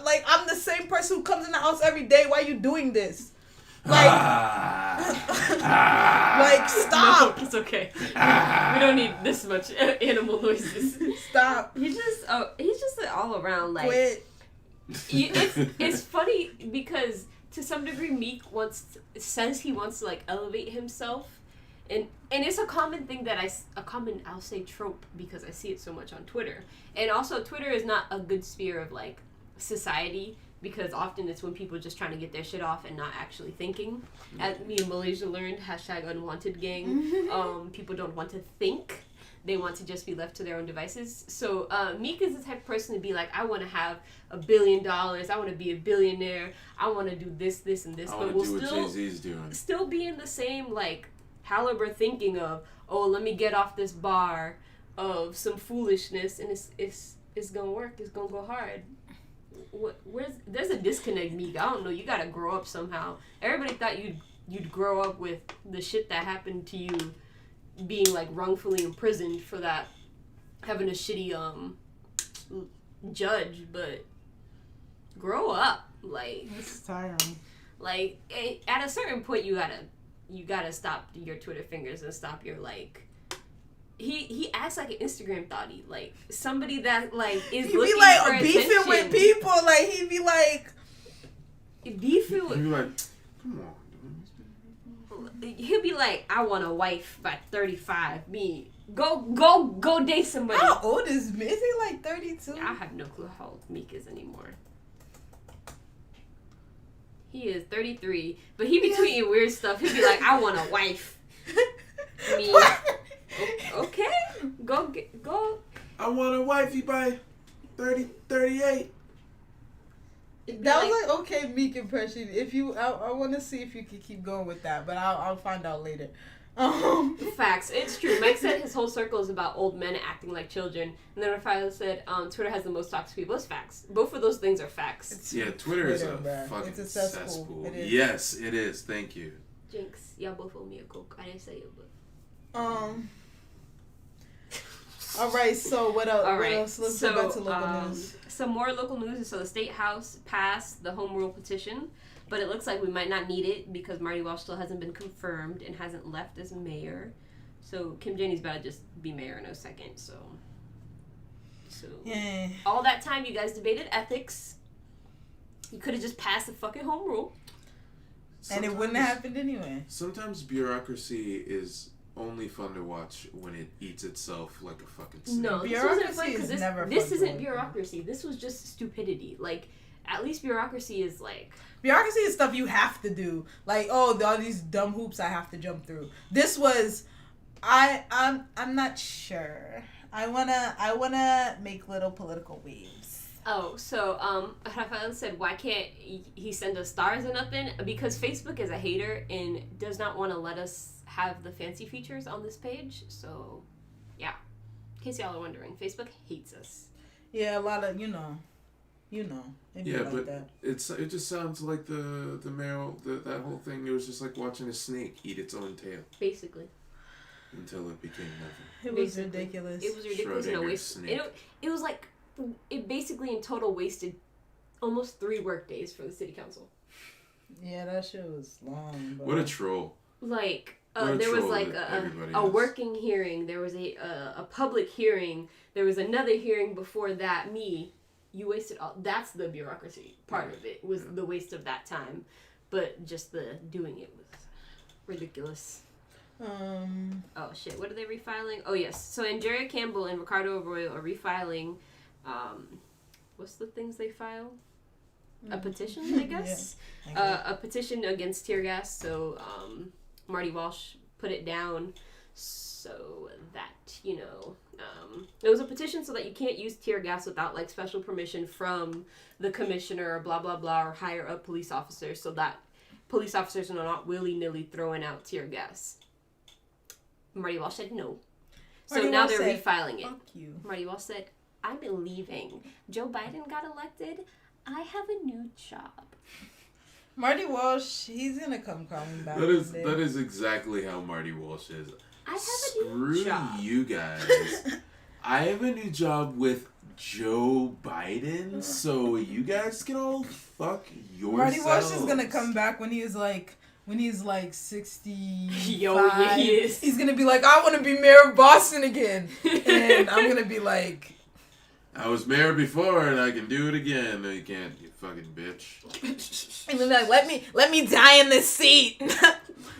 Like, I'm the same person who comes in the house every day. Why are you doing this? Like, like, stop. No, it's okay. We don't need this much animal noises. Stop. He's just an all around like. Quit. It's funny because to some degree Meek says he wants to like elevate himself. And it's a common thing I'll say trope because I see it so much on Twitter. And also Twitter is not a good sphere of like society because often it's when people just trying to get their shit off and not actually thinking. As me and Malaysia learned, #unwanted gang, people don't want to think. They want to just be left to their own devices. So Meek is the type of person to be like, I want to have $1 billion. I want to be a billionaire. I want to do this, and this. I want to do what Jay-Z's doing. Still be in the same like caliber thinking of, oh, let me get off this bar of some foolishness, and it's gonna work. It's gonna go hard. There's a disconnect, Meek. I don't know. You gotta grow up somehow. Everybody thought you'd grow up with the shit that happened to you, being like wrongfully imprisoned for that, having a shitty judge, but grow up. Like, it's tiring. Like, at a certain point, you gotta stop your Twitter fingers and stop your, like, he acts like an Instagram thotty, like somebody that like is he looking be like for beefing attention. with people, like he be like beefing with. He'd be like, come on. He'll be like, I want a wife by 35. Me, go date somebody. How old is Meek? Is he like 32? I have no clue how old Meek is anymore. He is 33, but he be tweeting weird stuff. He'll be like, I want a wife. Me. Okay, go. I want a wifey by 38. That was like okay Meek impression. If you, I want to see if you can keep going with that, but I'll find out later. Facts. It's true. Mike said his whole circle is about old men acting like children, and then Rafael said Twitter has the most toxic people. It's facts. Both of those things are facts. Twitter is a bruh. fucking it's a cesspool. It is. Yes, it is. Thank you. Jinx, y'all both owe me a Coke. I didn't say it, but. All right. So what else? All right. What else? Let's go back to local news. Some more local news. So the State House passed the home rule petition, but it looks like we might not need it because Marty Walsh still hasn't been confirmed and hasn't left as mayor. So Kim Janey's about to just be mayor in a second. So yeah. All that time you guys debated ethics, you could have just passed the fucking home rule. And it wouldn't have happened anyway. Sometimes bureaucracy is only fun to watch when it eats itself like a fucking snake. No, bureaucracy is never fun. This isn't bureaucracy. This was just stupidity. Like, at least bureaucracy is like... Bureaucracy is stuff you have to do. Like, oh, all these dumb hoops I have to jump through. This was... I'm not sure. I wanna make little political waves. Oh, so Rafael said, why can't he send us stars or nothing? Because Facebook is a hater and does not want to let us have the fancy features on this page. So, yeah. In case y'all are wondering, Facebook hates us. Yeah, a lot of, you know. Yeah, like but that. It just sounds like the mayoral, that whole thing, it was just like watching a snake eat its own tail. Basically. Until it became nothing. It was ridiculous. It was ridiculous in a waste. It was like, it basically in total wasted almost 3 work days for the city council. Yeah, that shit was long. Bro. What a troll. Like, there was like a working hearing. There was a public hearing. There was another hearing before that. You wasted all. That's the bureaucracy part of it. Was the waste of that time, but just the doing it was ridiculous. Oh shit! What are they refiling? Oh yes. So Andrea Campbell and Ricardo Arroyo are refiling. What's the things they file? A petition, I guess. A petition against tear gas. So Marty Walsh put it down so that, you know, it was a petition so that you can't use tear gas without like special permission from the commissioner or blah blah blah or higher up police officers, so that police officers are not willy-nilly throwing out tear gas. Marty Walsh said no. So Marty now Walsh they're said, refiling it. Fuck you. Marty Walsh said, I'm leaving. Joe Biden got elected. I have a new job. Marty Walsh, he's gonna come crawling back. That is exactly how Marty Walsh is. I have a new job. Screw you guys. I have a new job with Joe Biden, so you guys can all fuck yourselves. Marty Walsh is gonna come back when he's like 60. Yo, yeah, he is. He's gonna be like, I want to be mayor of Boston again, and I'm gonna be like, I was mayor before, and I can do it again. No, you can't, you fucking bitch. And then like, let me die in this seat.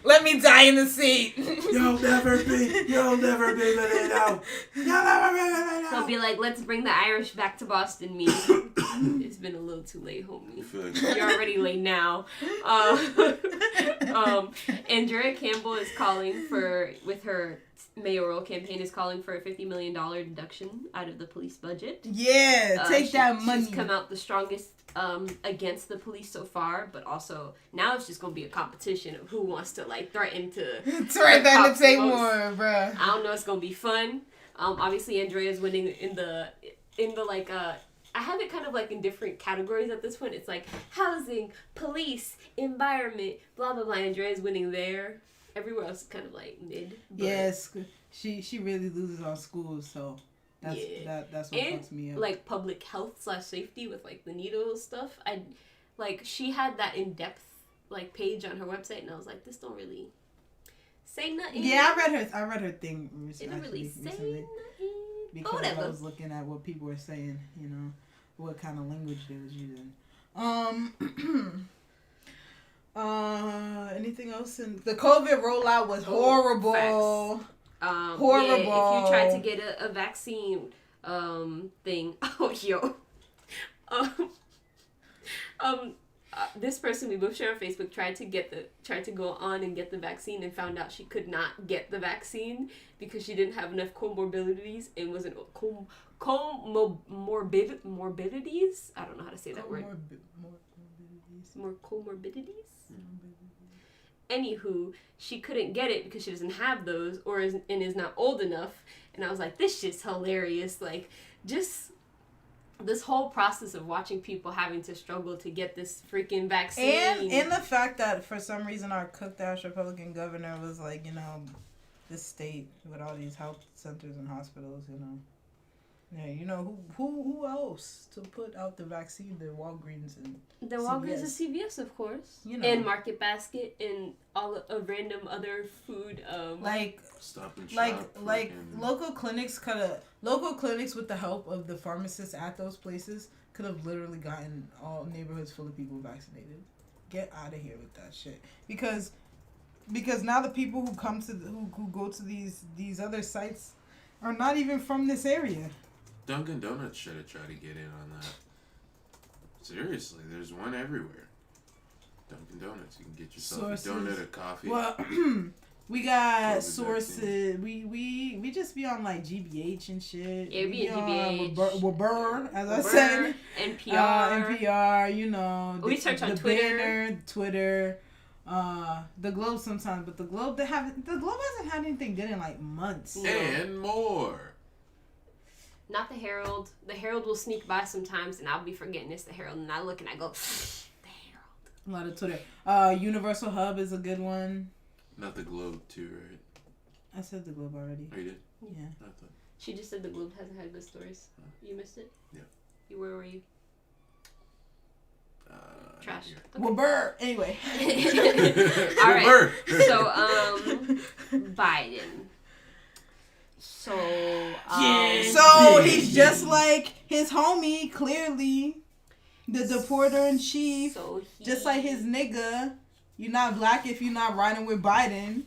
Let me die in the seat. You'll never be Benito. You'll never be Benito. He'll be like, let's bring the Irish back to Boston, me. It's been a little too late, homie. You're already late now. Andrea Campbell is calling with her mayoral campaign is calling for a $50 million deduction out of the police budget. Yeah, take that money. She's come out the strongest against the police so far, but also now it's just gonna be a competition of who wants to like threaten to say more, bruh. I don't know. It's gonna be fun. Obviously Andrea's winning in the like I have it kind of like in different categories at this point. It's like housing, police, environment, blah blah blah. Andrea's winning there. Everywhere else is kind of like mid. Yes, she really loses on schools, so that's what fucks me up. Like public health / safety with like the needle stuff. She had that in depth like page on her website, and I was like, this don't really say nothing. Yeah, I read her thing. It didn't really say nothing. Because I was looking at what people were saying, you know, what kind of language they was using. Anything else? The COVID rollout was horrible. Horrible. Yeah, if you tried to get a vaccine thing, this person we both share on Facebook tried to go on and get the vaccine and found out she could not get the vaccine because she didn't have enough comorbidities and wasn't morbidities. I don't know how to say that word. More comorbidities. Anywho, she couldn't get it because she doesn't have those and is not old enough. And I was like, this shit's hilarious. Like, just this whole process of watching people having to struggle to get this freaking vaccine. And the fact that for some reason our cooked-ass Republican governor was like, you know, this state with all these health centers and hospitals, you know. Yeah, you know, who else to put out the vaccine? The Walgreens and the Walgreens and CVS, of course. You know. And Market Basket and all of random other food. Like Stop and Shop. Like local clinics with the help of the pharmacists at those places could have literally gotten all neighborhoods full of people vaccinated. Get out of here with that shit. Because now the people who come to who go to these other sites are not even from this area. Dunkin' Donuts should have tried to get in on that. Seriously, there's one everywhere. Dunkin' Donuts, you can get yourself a donut or coffee. Well, we got sources. We just be on like GBH and shit. Yeah, we be on GBH. Weber, as I said. NPR. You know. We search on Twitter. Twitter. The Globe sometimes, but the Globe hasn't had anything good in like months. And more. Not the Herald. The Herald will sneak by sometimes, and I'll be forgetting it's the Herald, and I look and I go, the Herald. A lot of Twitter. Universal Hub is a good one. Not the Globe too, right? I said the Globe already. Oh, you did? Yeah. I thought. She just said the Globe hasn't had good stories. You missed it? Yeah. Where were you? Trash. Okay. Weber. Anyway. All right. So, Biden. So, so he's just like his homie, clearly, the deporter in chief. Just like his nigga. You're not black if you're not riding with Biden.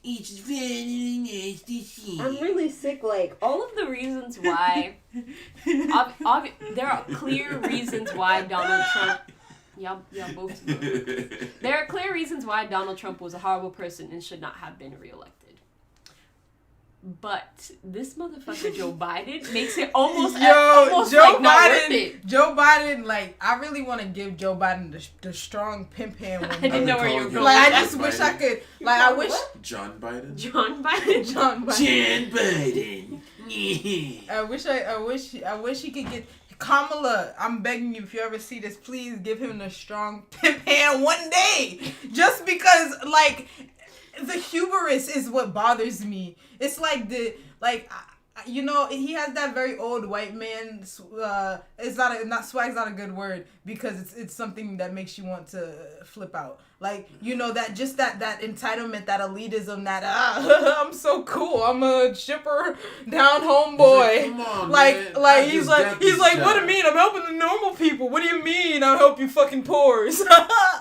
It's very nice to see. I'm really sick. Like, all of the reasons why, there are clear reasons why Donald Trump. Y'all both. There are clear reasons why Donald Trump was a horrible person and should not have been reelected. But this motherfucker Joe Biden makes it almost Joe like Biden. Not worth it. Joe Biden, like, I really want to give Joe Biden the strong pimp hand. I didn't know where you were going. Like, I just wish I could. Like, I wish. John Biden. I wish he could get. Kamala, I'm begging you, if you ever see this, please give him the strong pimp hand one day. Just because, like, the hubris is what bothers me. It's like you know, he has that very old white man. It's not swag's not a good word because it's something that makes you want to flip out. Like, you know, that just that entitlement, that elitism, that I'm so cool, I'm a chipper down home boy. Come on, like man. he's like what do you mean? I'm helping the normal people. What do you mean? I'll help you fucking poors.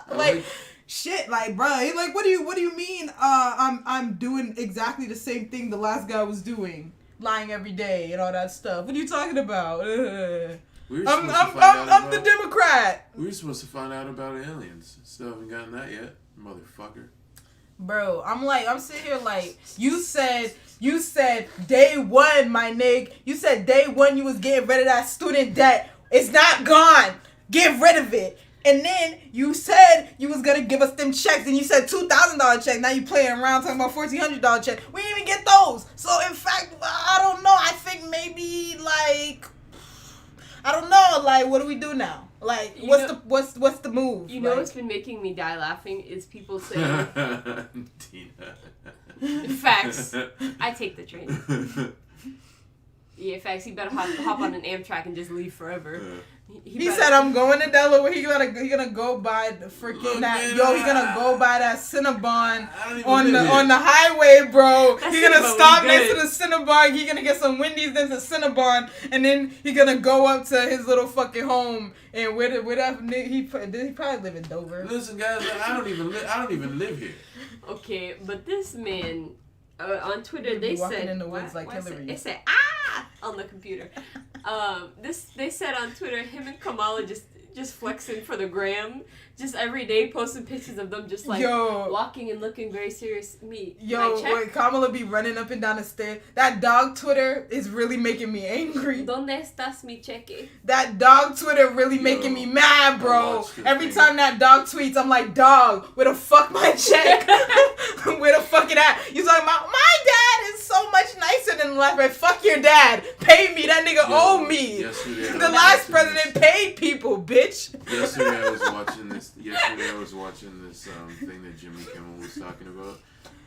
Like. Shit, like, bro, he's like, what do you mean? I'm doing exactly the same thing the last guy was doing, lying every day and all that stuff. What are you talking about? I'm the Democrat. We were supposed to find out about aliens. Still haven't gotten that yet, motherfucker. Bro, I'm sitting here like, you said day one, my nigga. You said day one you was getting rid of that student debt. It's not gone. Get rid of it. And then you said you was gonna give us them checks, and you said $2,000 check. Now you playing around talking about $1,400 check. We didn't even get those. So in fact, I don't know. I think maybe like, I don't know. Like, what do we do now? Like, what's the move? You know what's been making me die laughing is people saying, Tina. facts. I take the train. Yeah, facts. He better hop on an Amtrak and just leave forever. He said, "I'm going to Delaware." He gonna go buy the freaking He gonna go buy that Cinnabon on the highway, bro. He gonna stop next to the Cinnabon. He gonna get some Wendy's, then the Cinnabon, and then he gonna go up to his little fucking home. And whatever he probably live in Dover. Listen, guys, I don't even live here. Okay, but this man on Twitter they said in the woods like Hillary. They said on the computer. They said on Twitter him and Kamala just flexing for the gram, just every day posting pictures of them just like walking and looking very serious. When Kamala be running up and down the stairs. That dog Twitter is really making me angry. ¿Dónde estás mi cheque? That dog Twitter really making me mad, bro. Every time that dog tweets, I'm like, dog, where the fuck my check? Where the fuck it at? You talking about my dad is so much nicer than the last man. Fuck your dad. Pay me. That nigga owe me. The last president paid people, bitch. Yesterday I was watching this thing that Jimmy Kimmel was talking about,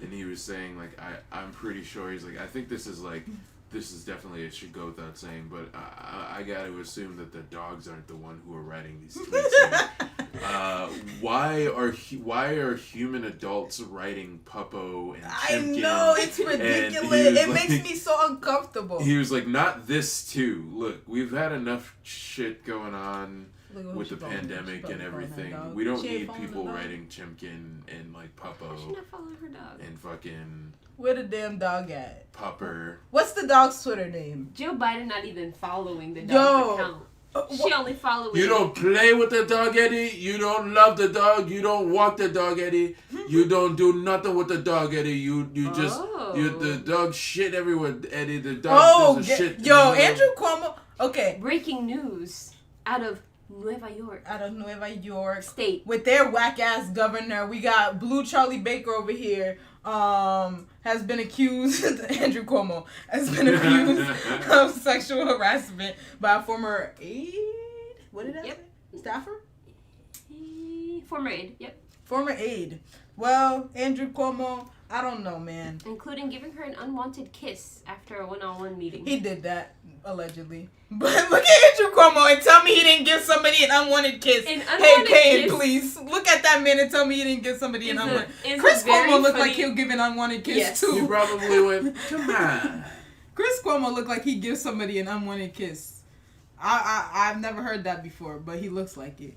and he was saying like I'm pretty sure he's like I think this is definitely, it should go without saying, but I got to assume that the dogs aren't the one who are writing these tweets. Why are human adults writing Puppo and Chimkin? I know, it's ridiculous. It makes me so uncomfortable. He was like, not this too. Look, we've had enough shit going on with the pandemic and everything. We don't need people writing Chimkin and like Puppo. I should not follow her dog. And fucking... Where the damn dog at? Pupper. What's the dog's Twitter name? Joe Biden not even following the dog's account. She only following. You don't play with the dog, Eddie. You don't love the dog. You don't walk the dog, Eddie. You don't do nothing with the dog, Eddie. You just the dog shit everywhere, Eddie. The dog does a shit. Andrew Cuomo. Okay. Breaking news out of Nueva York State. With their whack ass governor, we got Blue Charlie Baker over here. Has been accused, Andrew Cuomo has been accused of sexual harassment by a former aide. What did I say? Staffer? Former aide, yep. Former aide. Well, Andrew Cuomo, I don't know, man. Including giving her an unwanted kiss after a one-on-one meeting. He did that, allegedly. But look at Andrew Cuomo and tell me he didn't give somebody an unwanted kiss. Hey, please. Look at that man and tell me he didn't give somebody an unwanted kiss. Chris Cuomo looked like he'll give an unwanted kiss, too. He probably went, come on. Chris Cuomo looked like he gives somebody an unwanted kiss. I've never heard that before, but he looks like it.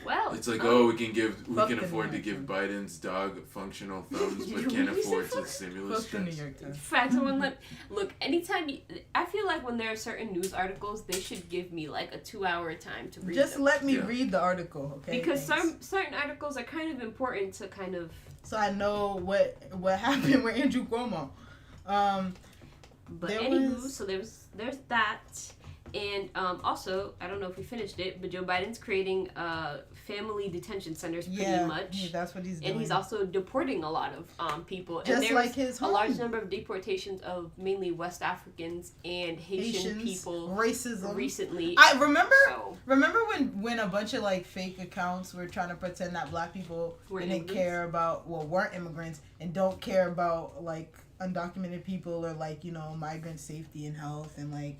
Well, it's like, we can afford to give Biden's dog functional thumbs, but can't afford to stimulus checks. Facts. Look, anytime I feel like when there are certain news articles, they should give me like a 2-hour time to read. Just let me read the article, okay? Because certain articles are kind of important to kind of. So I know what happened with Andrew Cuomo. But anywho, so there's that. And also, I don't know if we finished it, but Joe Biden's creating family detention centers pretty much. Yeah, that's what he's doing. And he's also deporting a lot of people. Just and there's like his home. A large number of deportations of mainly West Africans and Haitian people. Racism. Recently. I remember when a bunch of like fake accounts were trying to pretend that black people weren't immigrants and don't care about like undocumented people or like, migrant safety and health and like,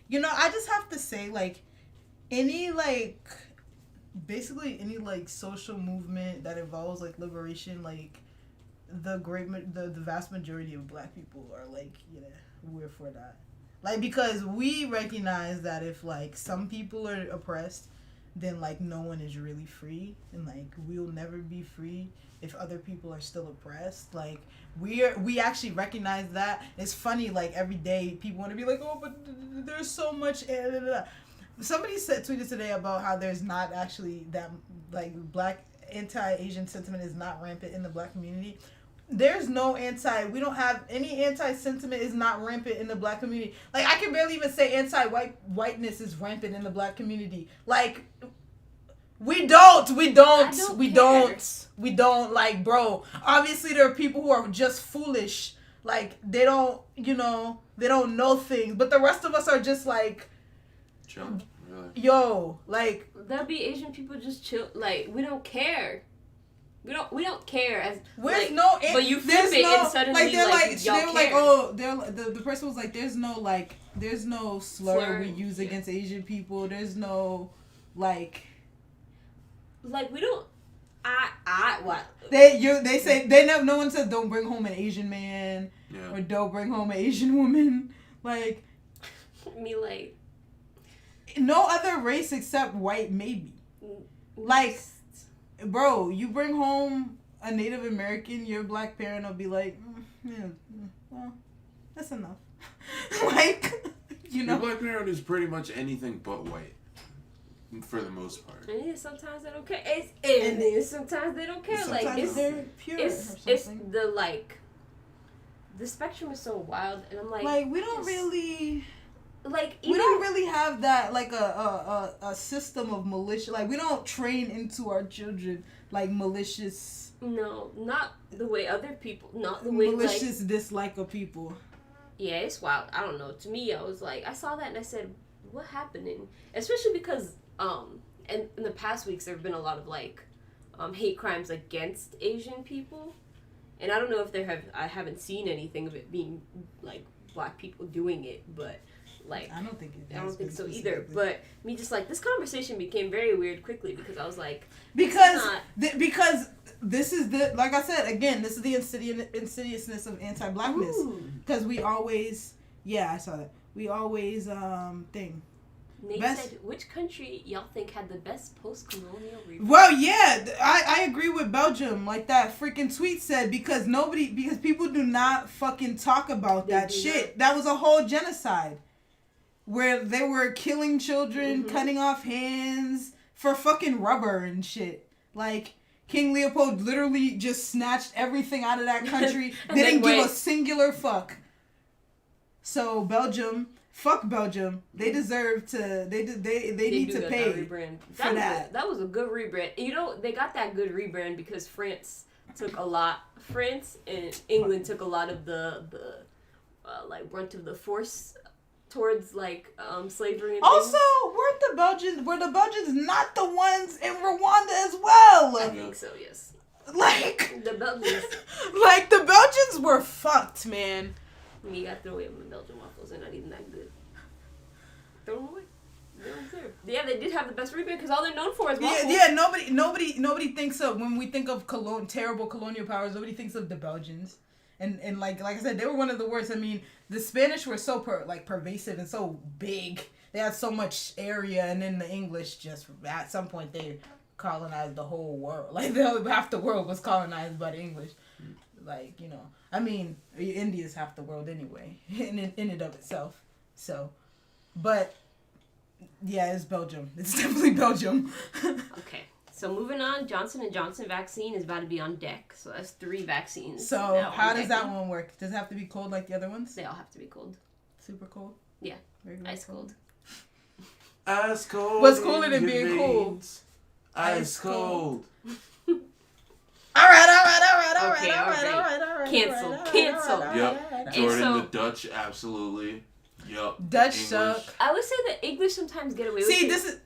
I just have to say, like, any social movement that involves, like, liberation, like, the vast majority of black people are, like, we're for that. Like, because we recognize that if, like, some people are oppressed, then, like, no one is really free. And, like, we'll never be free if other people are still oppressed. Like, we actually recognize that. It's funny, like, every day people want to be like, oh, but there's so much. Somebody tweeted today about how there's not actually that, like, black anti-Asian sentiment is not rampant in the black community. there's no we don't have any anti-sentiment is not rampant in the black community. Like, I can barely even say whiteness is rampant in the black community. Like, we don't, like, bro, obviously there are people who are just foolish. Like, they don't know things, but the rest of us are just like, chill. Really? Yo, like, there'll be Asian people just chill. Like, we don't care. We don't care as where's like, but you flip it and suddenly like they're like y'all they're care. like, oh, the person was like, there's no slur we use against Asian people. There's no like we don't. What they say they never. No one says don't bring home an Asian man or don't bring home an Asian woman. Like me, like no other race except white, maybe. Like, bro, you bring home a Native American, your black parent will be like, well, that's enough. Like, you know. Your black parent is pretty much anything but white. For the most part. And sometimes they don't care. And sometimes they don't care. Sometimes like, they're pure it's the, like, the spectrum is so wild. And I'm like, we don't really... Like, we don't really have that, like, a system of militia. Like, we don't train into our children, like, malicious... No, not the way other people... Not the way, malicious dislike of people. Yeah, it's wild. I don't know. To me, I was like... I saw that and I said, what happening? Especially because, in the past weeks, there have been a lot of, like, hate crimes against Asian people. And I don't know if I haven't seen anything of it being, like, black people doing it, but... Like, I don't think so either. But me just like this conversation became very weird quickly because I was like, because this is the, like I said again, this is the insidiousness of anti-blackness. Because we always, I saw that. We always thing. Nate said, which country y'all think had the best post-colonial rebrand? Well, yeah, I agree with Belgium. Like that freaking tweet said, because people do not fucking talk about that shit. That was a whole genocide. Where they were killing children, cutting off hands for fucking rubber and shit. Like, King Leopold literally just snatched everything out of that country. Didn't give a singular fuck. So Belgium, fuck Belgium. They deserve to. They need to pay for that. That was a good rebrand. You know, they got that good rebrand because France and England took a lot of the like brunt of the force towards like slavery and also were the Belgians not the ones in Rwanda as well? I think so, yes. Like the Belgians like the Belgians were fucked, man. You gotta throw away my Belgian waffles, they're not even that good. Throw them away. They don't deserve. Yeah, they did have the best rebrand because all they're known for is waffles. Yeah, nobody thinks of, when we think of terrible colonial powers, nobody thinks of the Belgians. And like I said, they were one of the worst. I mean, the Spanish were so pervasive and so big. They had so much area, and then the English just at some point they colonized the whole world. Like half the world was colonized by the English. Like, you know, I mean, India's half the world anyway, in and of itself. So, but yeah, it's Belgium. It's definitely Belgium. Okay. So moving on, Johnson & Johnson vaccine is about to be on deck. So that's 3 vaccines. So how does that one work? Does it have to be cold like the other ones? They all have to be cold. Super cold? Yeah. Regular Ice cold. Ice cold. What's cooler than being cool? Ice cold. All right. Cancel. Yep. Jordan the Dutch, absolutely. Yup. Dutch suck. I would say that English sometimes get away with it. See, this is...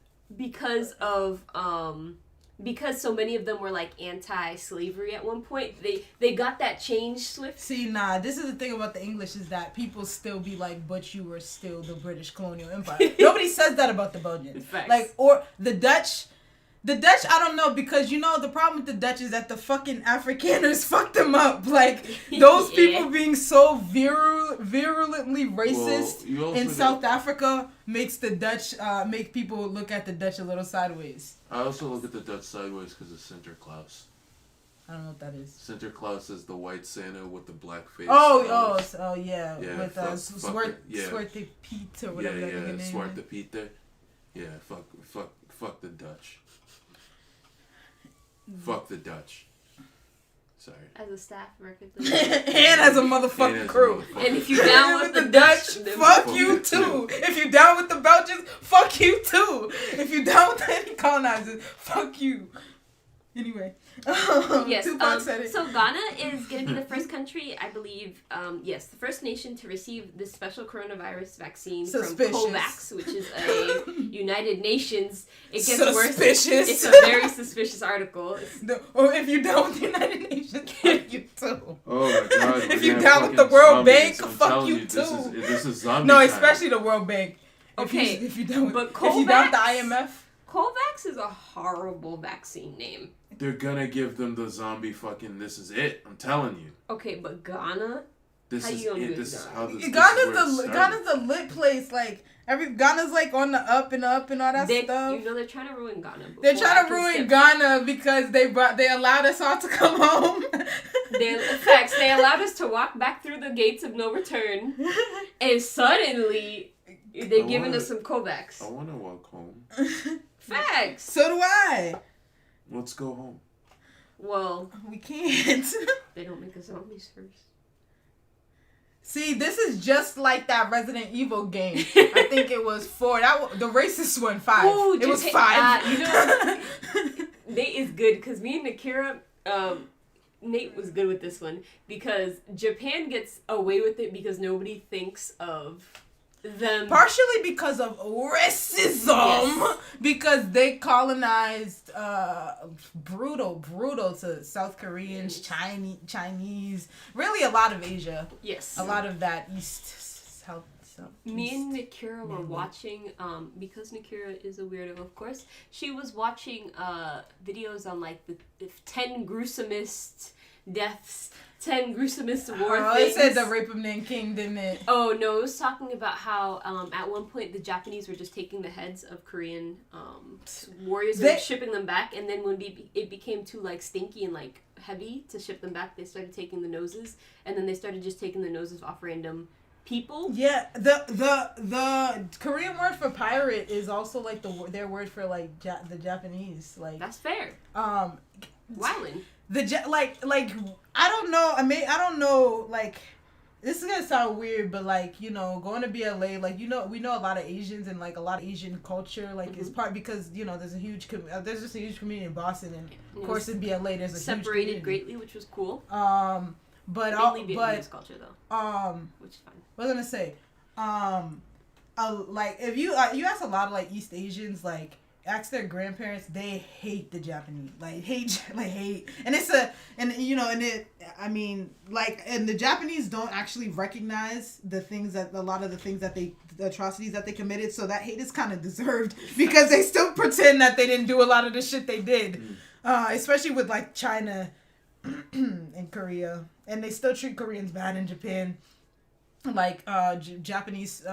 Because so many of them were like anti-slavery at one point, they got that change swift. See, nah, this is the thing about the English is that people still be like, but you were still the British colonial empire. Nobody says that about the Belgians. Facts. Like, or the Dutch, I don't know, because, you know, the problem with the Dutch is that the fucking Afrikaners fucked them up. Like, those people being so virulently racist in South Africa makes the Dutch, make people look at the Dutch a little sideways. I also look at the Dutch sideways because of Sinterklaas. I don't know what that is. Sinterklaas is the white Santa with the black face. Oh, yeah. With Zwarte Piet or whatever that name is. Zwarte Piet. Yeah, fuck the Dutch. Fuck the Dutch. Sorry. As a staff record. And as a motherfucking crew. And if you down with the Dutch, fuck you too. If you down with the Belgians, fuck you too. If you down with any colonizers, fuck you. Anyway. Yes. Tupac said it. So Ghana is going to be the first country, I believe, yes, the first nation to receive this special coronavirus vaccine from COVAX, which is a United Nations. It gets worse. It's a very suspicious article. Or if you down with the United Nations, fuck you too. Oh my god. If you down with the World Bank, fuck you too. This is zombie No, time. especially the World Bank. Okay. If you down with but if you down with the IMF. COVAX is a horrible vaccine name. They're gonna give them the zombie fucking. This is it. I'm telling you. Okay, but Ghana. This is it. This is how this. Ghana's the lit place. Like Ghana's like on the up and up and all that stuff. You know they're trying to ruin Ghana. They're trying to ruin Ghana because they allowed us all to come home. They allowed us to walk back through the gates of no return, and suddenly they're giving us some COVAX. I want to walk home. Facts. So do I. Let's go home. Well, we can't. They don't make us zombies first. See, this is just like that Resident Evil game. I think it was 4. The racist one 5. Ooh, it was 5. You know, Nate is good because me and Akira, Nate was good with this one because Japan gets away with it because nobody thinks of them. Partially because of racism. Yes. Because they colonized brutal to South Koreans, Chinese, really a lot of Asia. Yes. A lot of that South. Me and Nakira were watching, because Nakira is a weirdo, of course, she was watching videos on like the 10 gruesomest deaths, 10 gruesomest war things. It said the rape of Nanking, didn't it? Oh, no, it was talking about how at one point the Japanese were just taking the heads of Korean warriors and shipping them back, and then when it became too like stinky and like heavy to ship them back, they started taking the noses, and then they started just taking the noses off random people. Yeah, the Korean word for pirate is also like their word for like the Japanese. Like that's fair. Wildin'. Like I don't know. I don't know. Like this is gonna sound weird, but like going to BLA, like we know a lot of Asians and like a lot of Asian culture. Like it's part because there's a huge there's just a huge community in Boston, and of course in BLA there's a separated huge greatly, which was cool. But mainly Vietnamese culture though. Which is fine. What was I gonna say? Like if you ask a lot of like East Asians, like ask their grandparents, they hate the Japanese, hate, and the Japanese don't actually recognize the atrocities that they committed, so that hate is kind of deserved because they still pretend that they didn't do a lot of the shit they did, especially with like China and Korea, and they still treat Koreans bad in Japan. Like Japanese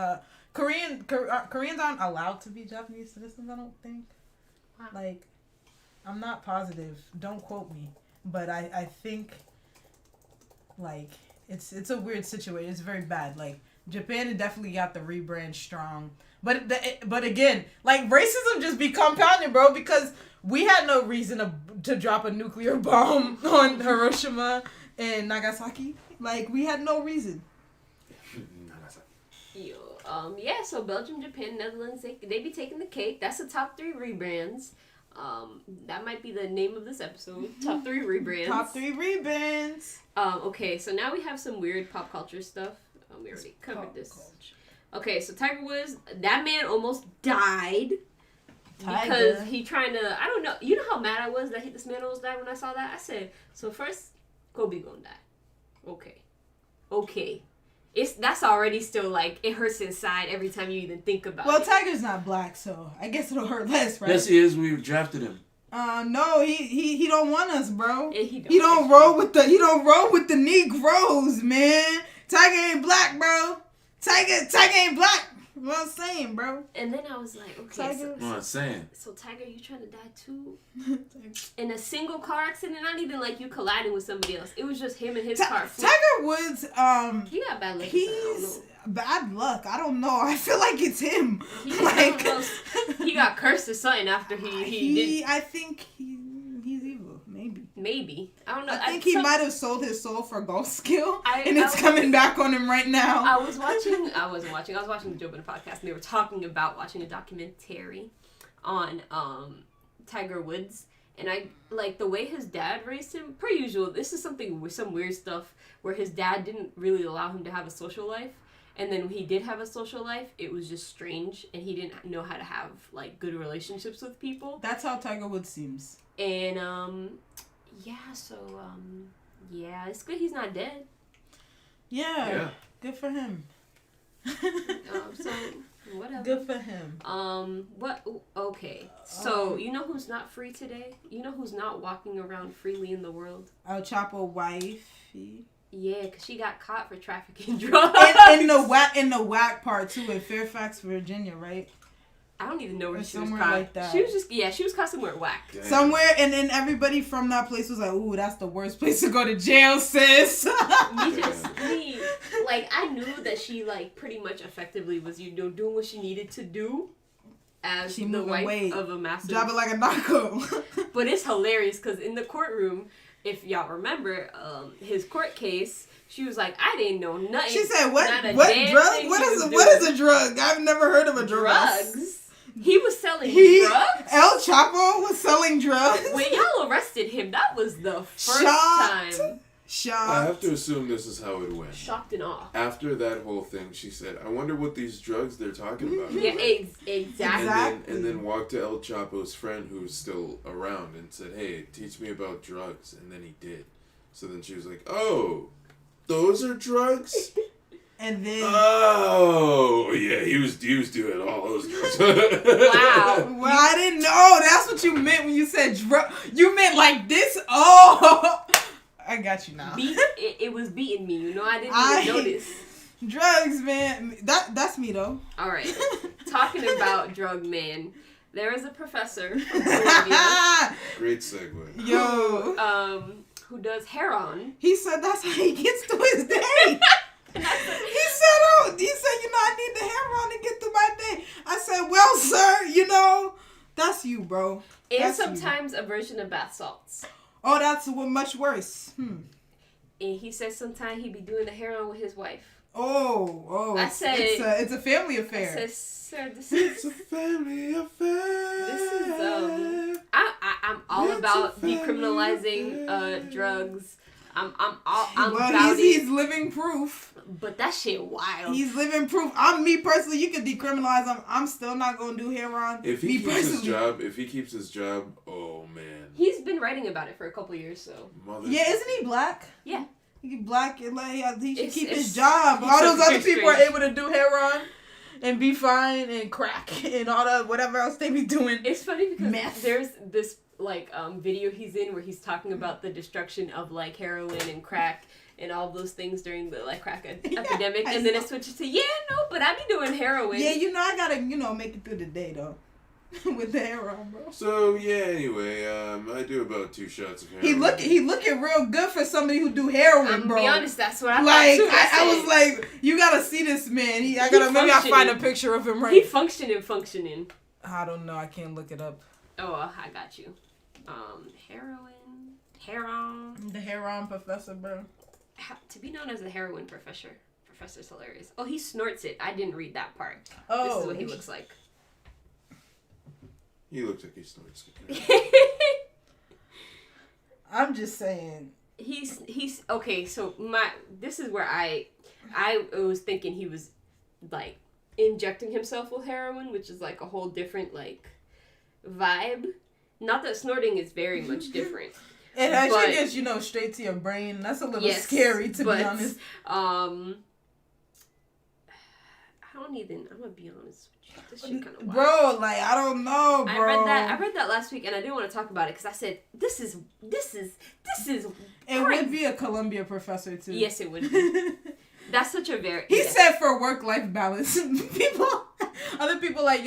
Koreans aren't allowed to be Japanese citizens, I don't think. Wow. Like I'm not positive, don't quote me, but I think like it's a weird situation. It's very bad. Like Japan definitely got the rebrand strong, but again, like racism just be compounded, bro, because we had no reason to drop a nuclear bomb on Hiroshima and Nagasaki. Like we had no reason. Yeah, so Belgium, Japan, Netherlands, they be taking the cake. That's the top 3 rebrands. That might be the name of this episode. Top 3 rebrands. Top 3 rebrands. Okay, so now we have some weird pop culture stuff. We already covered this. Culture. Okay, so Tiger Woods, that man almost died. Because he trying to, I don't know, you know how mad I was that this man almost died when I saw that? I said, so first, Kobe gonna die. Okay. That's already still like it hurts inside every time you even think about it. Well, Tiger's not black, so I guess it'll hurt less, right? Yes, he is. We drafted him. No, he don't want us, bro. Yeah, he don't roll with the Negroes, man. Tiger ain't black, bro. Tiger ain't black. What I'm saying, bro. And then I was like, okay, Tiger. What I'm saying. So Tiger, you trying to die too? In a single car accident, not even like you colliding with somebody else. It was just him and his car. Tiger Woods, he got bad luck. He's bad luck. I don't know. I feel like it's him. He got cursed or something after he did. I think he's evil. Maybe. Maybe. I don't know. I think he might have sold his soul for golf skill, and it's was coming back on him right now. I was watching the Joe Budden podcast, and they were talking about watching a documentary on Tiger Woods, and I like the way his dad raised him. Per usual, this is something with some weird stuff where his dad didn't really allow him to have a social life. And then when he did have a social life, it was just strange, and he didn't know how to have, like, good relationships with people. That's how Tiger Woods seems. And, it's good he's not dead. Yeah. Good for him. So, whatever. Good for him. Okay. So, you know who's not free today? You know who's not walking around freely in the world? El Chapo wifey. Yeah, because she got caught for trafficking drugs. In the whack part, too, in Fairfax, Virginia, right? I don't even know where she was somewhere caught. like that. She was caught somewhere whack. Damn. Somewhere, and then everybody from that place was like, ooh, that's the worst place to go to jail, sis. I knew that she, like, pretty much effectively was, doing what she needed to do as she the wife of a massive... Drop it like a narco. But it's hilarious, because in the courtroom, if y'all remember, his court case, she was like, I didn't know nothing. She said, what drug? What is a drug? I've never heard of a drug. Drugs? He was selling drugs? El Chapo was selling drugs? When y'all arrested him, that was the first time. Shocked. I have to assume this is how it went. Shocked and awe. After that whole thing, she said, I wonder what these drugs they're talking about. Yeah, exactly. And then walked to El Chapo's friend who's still around and said, hey, teach me about drugs. And then he did. So then she was like, oh, those are drugs? And then... Oh, yeah, he was doing all those drugs. Wow. Well, I didn't know. That's what you meant when you said drug. You meant like this? Oh... I got you now. It was beating me, I didn't even notice. Drugs, man. That's me, though. All right. Talking about drug man, there is a professor from Columbia. Great segue. Yo. Who does heroin. He said that's how he gets through his day. he said, I need the heroin to get through my day. I said, well, sir, that's you, bro. And sometimes a version of bath salts. Oh, that's much worse. And he says sometimes he be doing the heroin with his wife. Oh! I said it's a family affair. I said, sir, it's a family affair. This is I'm all about decriminalizing drugs. I'm about he's living proof. But that shit wild. He's living proof. Me personally, you can decriminalize him. I'm still not gonna do heroin. If he keeps his job, oh man. He's been writing about it for a couple years, so. Yeah, isn't he black? Yeah. He's black and he should keep his job. All those other people are able to do heroin and be fine and crack and all the whatever else they be doing. It's funny because there's this video he's in where he's talking about the destruction of heroin and crack and all those things during the crack epidemic, and then it switches to but I be doing heroin. Yeah, I gotta make it through the day though. With the heroin, bro. So anyway, I do about 2 shots of heroin. He looking real good for somebody who do heroin, bro. To be honest, that's what I thought too. I was like, you gotta see this man. Maybe I'll find a picture of him He functioning. I don't know. I can't look it up. Oh, I got you. Heroin. The heroin professor, bro. To be known as the heroin professor. Professor's hilarious. Oh, he snorts it. I didn't read that part. Oh. This is what he looks like. He looks like he snorts. I'm just saying. He's okay. So this is where I was thinking he was injecting himself with heroin, which is a whole different vibe. Not that snorting is very much different. It actually gets straight to your brain. That's a little scary to be honest. I don't even. I'm gonna be honest with you. This shit kind of wild. Bro, I don't know, bro. I read that last week, and I didn't want to talk about it because I said this is. It would be a Columbia professor too. Yes, it would be. That's such a very. He said for work-life balance. Other people I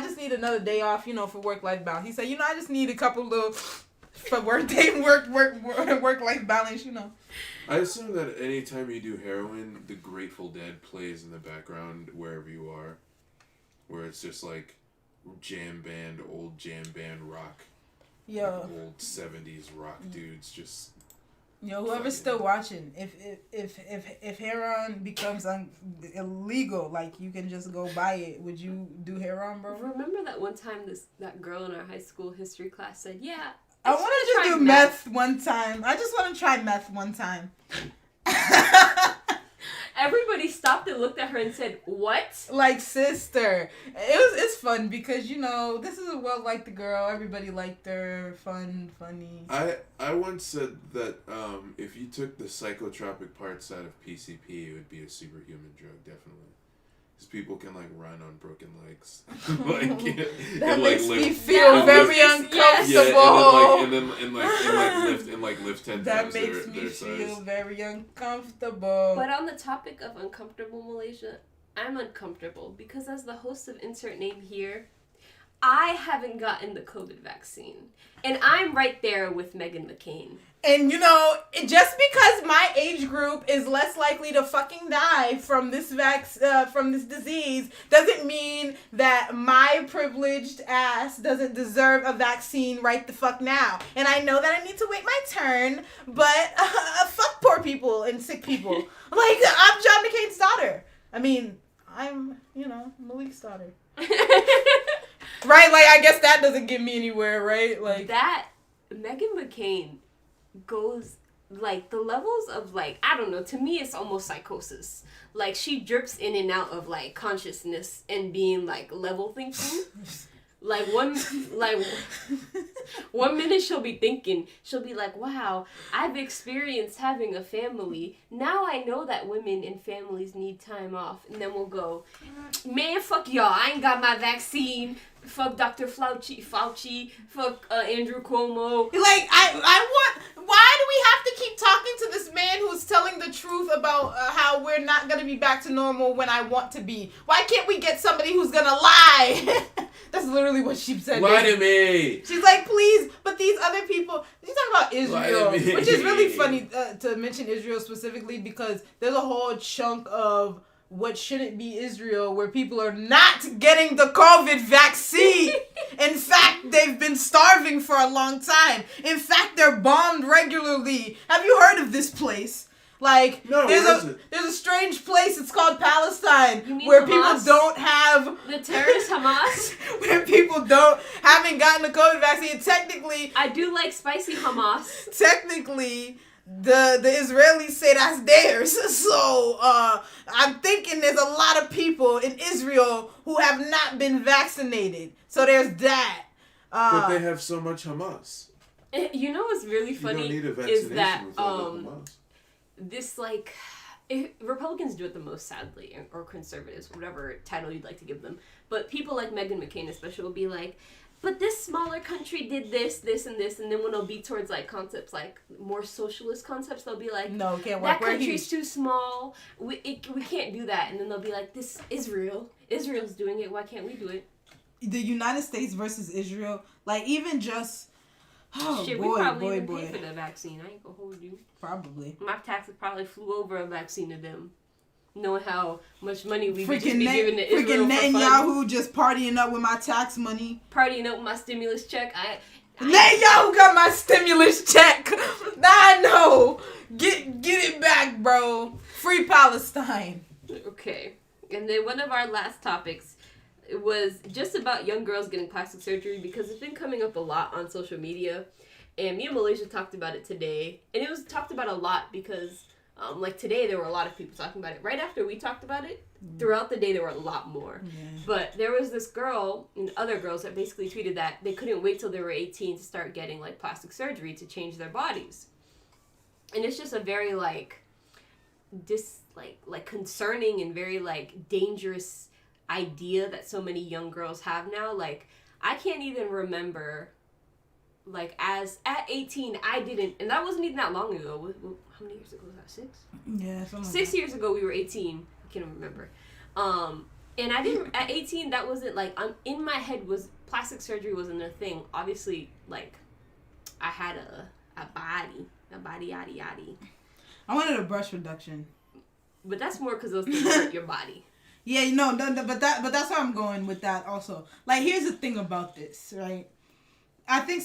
just need another day off, for work-life balance. He said, I just need a couple little for work-life balance, I assume that anytime you do heroin, the Grateful Dead plays in the background wherever you are, where it's just old jam band rock. Yo. Like old 70s rock dudes just. Yo, whoever's still watching, if heroin becomes illegal, like you can just go buy it, would you do heroin, bro? Remember that one time that girl in our high school history class said, "Yeah, I want to do meth one time. I just want to try meth one time." Everybody stopped and looked at her and said, "What?" Like, sister. It's fun because, you know, this is a well-liked girl. Everybody liked her. Fun, funny. I once said that if you took the psychotropic parts out of PCP, it would be a superhuman drug, definitely. Because people can, like, run on broken legs. That makes me feel very uncomfortable. And lift 10 that times makes their me feel size. very uncomfortable. But on the topic of uncomfortable, Malaysia, I'm uncomfortable because as the host of Insert Name Here, I haven't gotten the COVID vaccine. And I'm right there with Meghan McCain. And, you know, just because my age group is less likely to fucking die from this from this disease doesn't mean that my privileged ass doesn't deserve a vaccine right the fuck now. And I know that I need to wait my turn, but fuck poor people and sick people. Like, I'm John McCain's daughter. I mean, I'm, you know, Malik's daughter. Right? Like, I guess that doesn't get me anywhere, right? Like that, Meghan McCain goes, like, the levels of, like, I don't know, to me it's almost psychosis. Like, she drips in and out of, like, consciousness and being, like, level thinking. Like, one minute she'll be thinking, she'll be like, wow, I've experienced having a family. Now I know that women and families need time off. And then we'll go, man, fuck y'all, I ain't got my vaccine. Fuck Dr. Fauci, fuck Andrew Cuomo. Like, I want, why do we have to keep talking to this man who's telling the truth about how we're not going to be back to normal when I want to be? Why can't we get somebody who's going to lie? That's literally what she said. Lie to me. She's like, please, but these other people, she's talking about Israel, which is really funny to mention Israel specifically because there's a whole chunk of what shouldn't be Israel where people are not getting the COVID vaccine. In fact, they've been starving for a long time. In fact, they're bombed regularly. Have you heard of this place? Like, no, there's a strange place. It's called Palestine, Hamas? where people don't have the terrorist Hamas. Where people haven't gotten the COVID vaccine. Technically, I do like spicy Hamas. Technically, the Israelis say that's theirs. So I'm thinking there's a lot of people in Israel who have not been vaccinated. So there's that. But they have so much Hamas. You know what's really funny you don't need a vaccination is that with all the Hamas. This, like, Republicans do it the most, sadly, or conservatives, whatever title you'd like to give them. But people like Meghan McCain especially will be like, but this smaller country did this, this, and this, and then when it'll be towards, like, concepts, like, more socialist concepts, they'll be like, no, can't work. That country's too small, we can't do that, and then they'll be like, this Israel's doing it, why can't we do it? The United States versus Israel, like, even just, we probably pay for the vaccine, I ain't gonna hold you. Probably. My taxes probably flew over a vaccine to them. Knowing how much money we just be giving to Israel for fun. Netanyahu just partying up with my tax money. Partying up with my stimulus check. Netanyahu got my stimulus check. I know. Get it back, bro. Free Palestine. Okay. And then one of our last topics was just about young girls getting plastic surgery because it's been coming up a lot on social media. And me and Malaysia talked about it today. And it was talked about a lot because... like today, there were a lot of people talking about it. Right after we talked about it, throughout the day, there were a lot more. Yeah. But there was this girl and other girls that basically tweeted that they couldn't wait till they were 18 to start getting, like, plastic surgery to change their bodies. And it's just a very, like, concerning and very, like, dangerous idea that so many young girls have now. Like, I can't even remember... Like, at 18, I didn't, and that wasn't even that long ago. How many years ago was that? 6? Yeah, 6 years ago, we were 18. I can't remember. And I didn't, at 18, that wasn't, like, in my head plastic surgery wasn't a thing. Obviously, like, I had a body, yada, yada. I wanted a breast reduction. But that's more because those things hurt your body. Yeah, no, but that's how I'm going with that also. Like, here's the thing about this, right? I think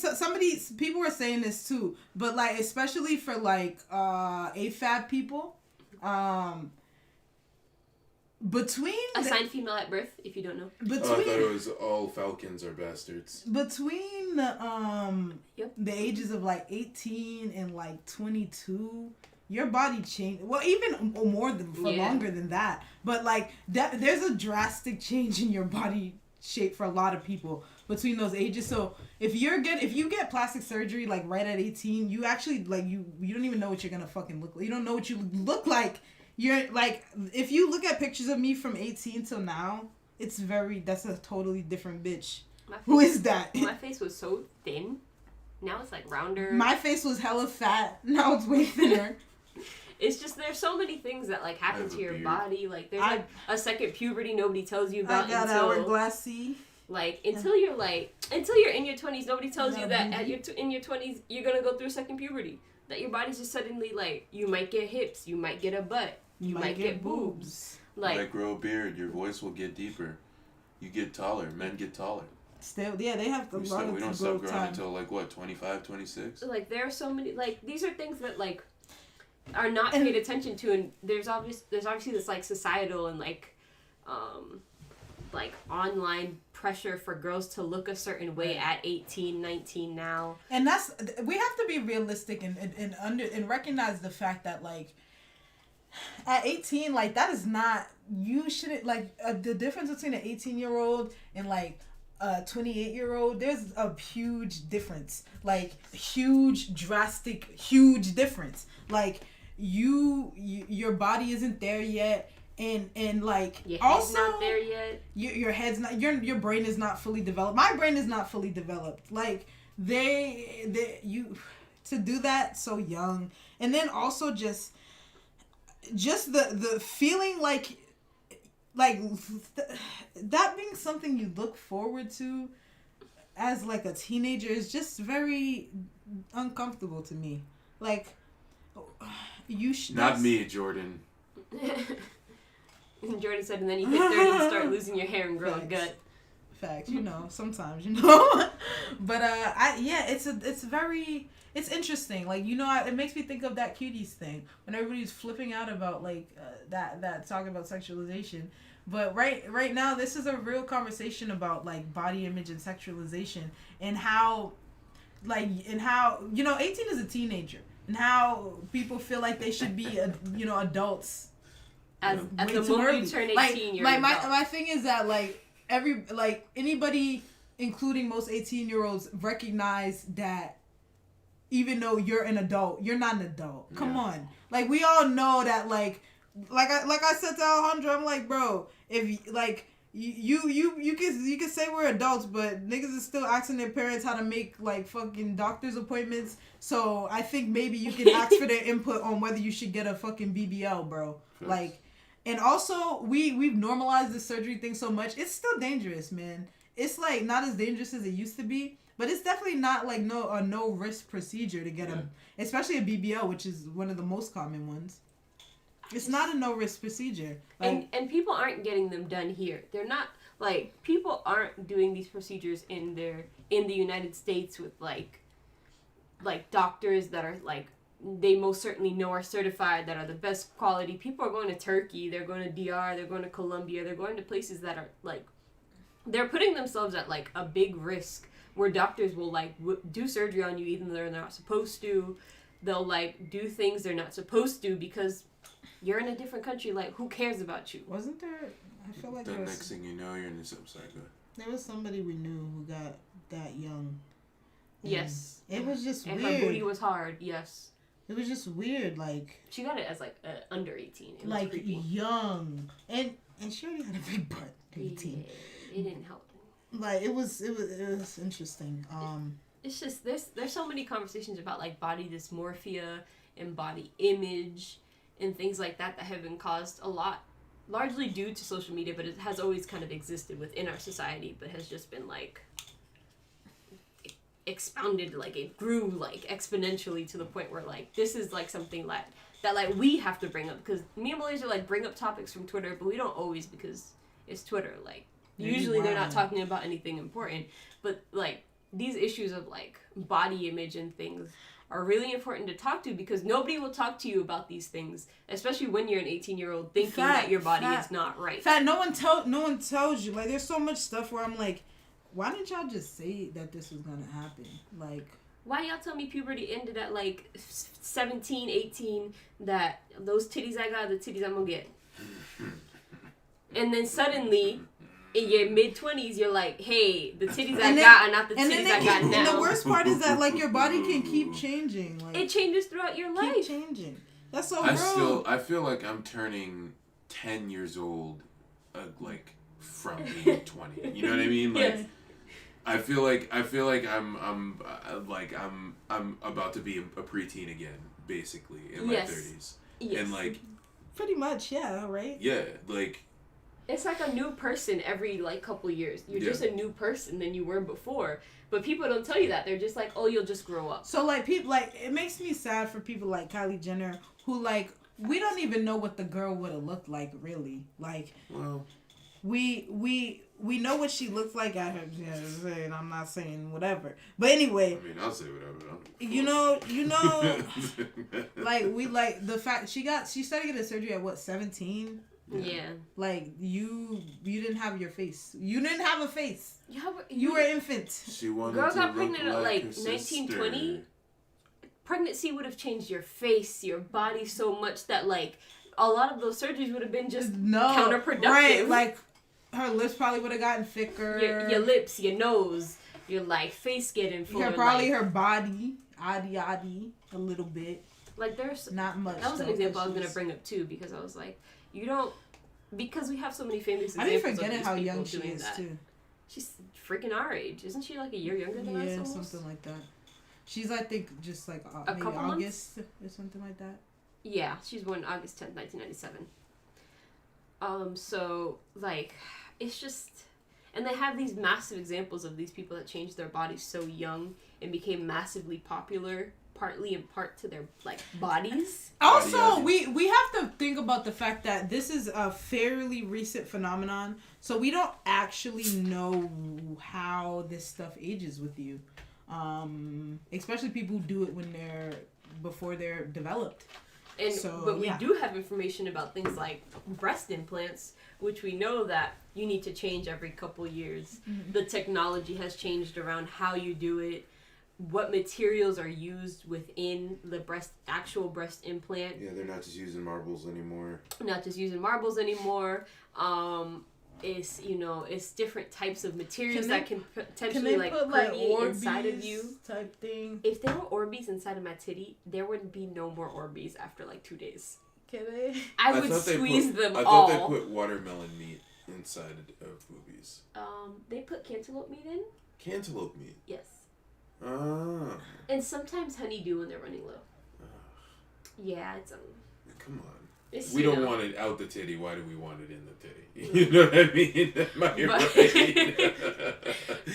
people were saying this too, but like especially for like AFAB people, between assigned female at birth, if you don't know. I thought it was all Falcons are bastards. Between the ages of like 18 and like 22, your body changed. Well, even more longer than that. But like that, there's a drastic change in your body shape for a lot of people between those ages. So if you get plastic surgery like right at 18, you actually like you don't even know what you're gonna fucking look like. You don't know what you look like. You're like, if you look at pictures of me from 18 till now, that's a totally different bitch. Who is that? My face was so thin. Now it's like rounder. My face was hella fat. Now it's way thinner. It's just, there's so many things that like happen to your body. Like there's like a second puberty nobody tells you about. I got hourglassy. Like until you're in your 20s, nobody tells you that in your 20s you're gonna go through a second puberty. That your body's just suddenly like, you might get hips, you might get a butt, you might get boobs. Like, you might grow a beard, your voice will get deeper. You get taller, men get taller. Still, yeah, they have we don't stop growing until like what, 25, 26? Like there are so many, like these are things that like are not paid attention to, and there's obviously this like societal and like online pressure for girls to look a certain way at 18, 19 now. And we have to be realistic and recognize the fact that like at 18, like that is not, you shouldn't like the difference between an 18-year-old and like a 28-year-old, there's a huge difference, like huge huge difference. Like your body isn't there yet. And like your head's also not there yet. Your head's not, your brain is not fully developed. My brain is not fully developed. Like you to do that so young, and then also just the feeling like that being something you look forward to as like a teenager is just very uncomfortable to me. Like not me, Jordan. Jordan said, and then you hit 30 and start losing your hair and grow a gut. Facts, sometimes, But it's interesting. Like, it makes me think of that cuties thing when everybody's flipping out about like that talking about sexualization. But right now, this is a real conversation about like body image and sexualization and how 18 is a teenager and how people feel like they should be adults. At the moment you turn 18, you're my thing is that anybody, including most 18-year-olds, recognize that even though you're an adult, you're not an adult. Yeah. Come on, like we all know that. Like I said to Alejandro, I'm like, bro, if like you can say we're adults, but niggas is still asking their parents how to make like fucking doctor's appointments. So I think maybe you can ask for their input on whether you should get a fucking BBL, bro. Yes. Like. And also, we've normalized the surgery thing so much. It's still dangerous, man. It's like not as dangerous as it used to be, but it's definitely not like no risk procedure to get especially a BBL, which is one of the most common ones. It's not a no risk procedure. Like, and people aren't getting them done here. They're not like, people aren't doing these procedures in the United States with like doctors that are like, they most certainly know are certified, that are the best quality. People are going to Turkey, they're going to DR, they're going to Colombia, they're going to places that are like, they're putting themselves at like a big risk where doctors will like do surgery on you even though they're not supposed to. They'll like do things they're not supposed to because you're in a different country. Like, who cares about you? Wasn't there, I feel like the next thing you know, you're in this upside down. There was somebody we knew who got that young. Yes. It was just and weird. Her booty was hard, yes. It was just weird, like... She got it as, like, under 18. It like, was creepy. Young. And she already had a big butt at 18. Yeah, it didn't help. Like, it was interesting. It's just, there's so many conversations about, like, body dysmorphia and body image and things like that have been caused a lot, largely due to social media, but it has always kind of existed within our society, but has just been, like... expounded, like it grew like exponentially to the point where like this is like something that like we have to bring up, because me and Malaysia like bring up topics from Twitter, but we don't always, because it's Twitter. Like usually they're not talking about anything important, but like these issues of like body image and things are really important to talk to, because nobody will talk to you about these things, especially when you're an 18-year-old thinking that your body is not right. No one tells you. Like, there's so much stuff where I'm like, why didn't y'all just say that this was gonna happen? Like, why y'all tell me puberty ended at like 17, 18, that those titties I got are the titties I'm gonna get? And then suddenly, in your mid-20s, you're like, hey, the titties I got are not the titties I got now. And the worst part is that, like, your body can keep changing. Like, it changes throughout your life. Keep changing. That's so gross. I feel like I'm turning 10 years old, like, from being 20. You know what I mean? Like, yes. I feel like I'm about to be a preteen again, basically, in my 30s. Yes. And, like... Pretty much, yeah, right? Yeah, like... It's like a new person every, like, couple years. You're just a new person than you were before. But people don't tell you that. They're just like, oh, you'll just grow up. So, like, people, like, it makes me sad for people like Kylie Jenner who, like, we don't even know what the girl would have looked like, really. Like, well, we know what she looks like at her, and I'm not saying whatever. But anyway. I mean, I'll say whatever. You know, like, we, like, the fact, she started getting surgery at, what, 17? Yeah. Like, you didn't have your face. You didn't have a face. You were an infant. She wanted Girl to got look pregnant at like 19, 20. Pregnancy would have changed your face, your body so much that, like, a lot of those surgeries would have been just counterproductive. Right, like, her lips probably would have gotten thicker. Your lips, your nose, your, like, face getting fuller. Probably her body, a little bit. Like, there's... Not much. That was an example I was going to bring up, too, because I was like, you don't... Because we have so many famous examples. I be forgetting how young she is, too. She's freaking our age. Isn't she, like, a year younger than us? Yeah, something like that. She's, I think, just, like, maybe August or something like that. Yeah, she's born August 10th, 1997. So, like, it's just... And they have these massive examples of these people that changed their bodies so young and became massively popular, partly in part to their, like, bodies. Also, we have to think about the fact that this is a fairly recent phenomenon, so we don't actually know how this stuff ages with you. Especially people who do it before they're developed. But we do have information about things like breast implants, which we know that you need to change every couple years. Mm-hmm. The technology has changed around how you do it, what materials are used within the actual breast implant. Yeah, they're not just using marbles anymore. It's different types of materials that can potentially permeate inside of you. Type thing. If there were Orbeez inside of my titty, there would be no more Orbeez after like 2 days. Can they? I would squeeze them all. I thought they put watermelon meat inside of boobies. They put cantaloupe meat in. Cantaloupe meat? Yes. Ah. And sometimes honeydew when they're running low. Yeah, it's Come on. We don't want it out the titty. Why do we want it in the titty? You know what I mean?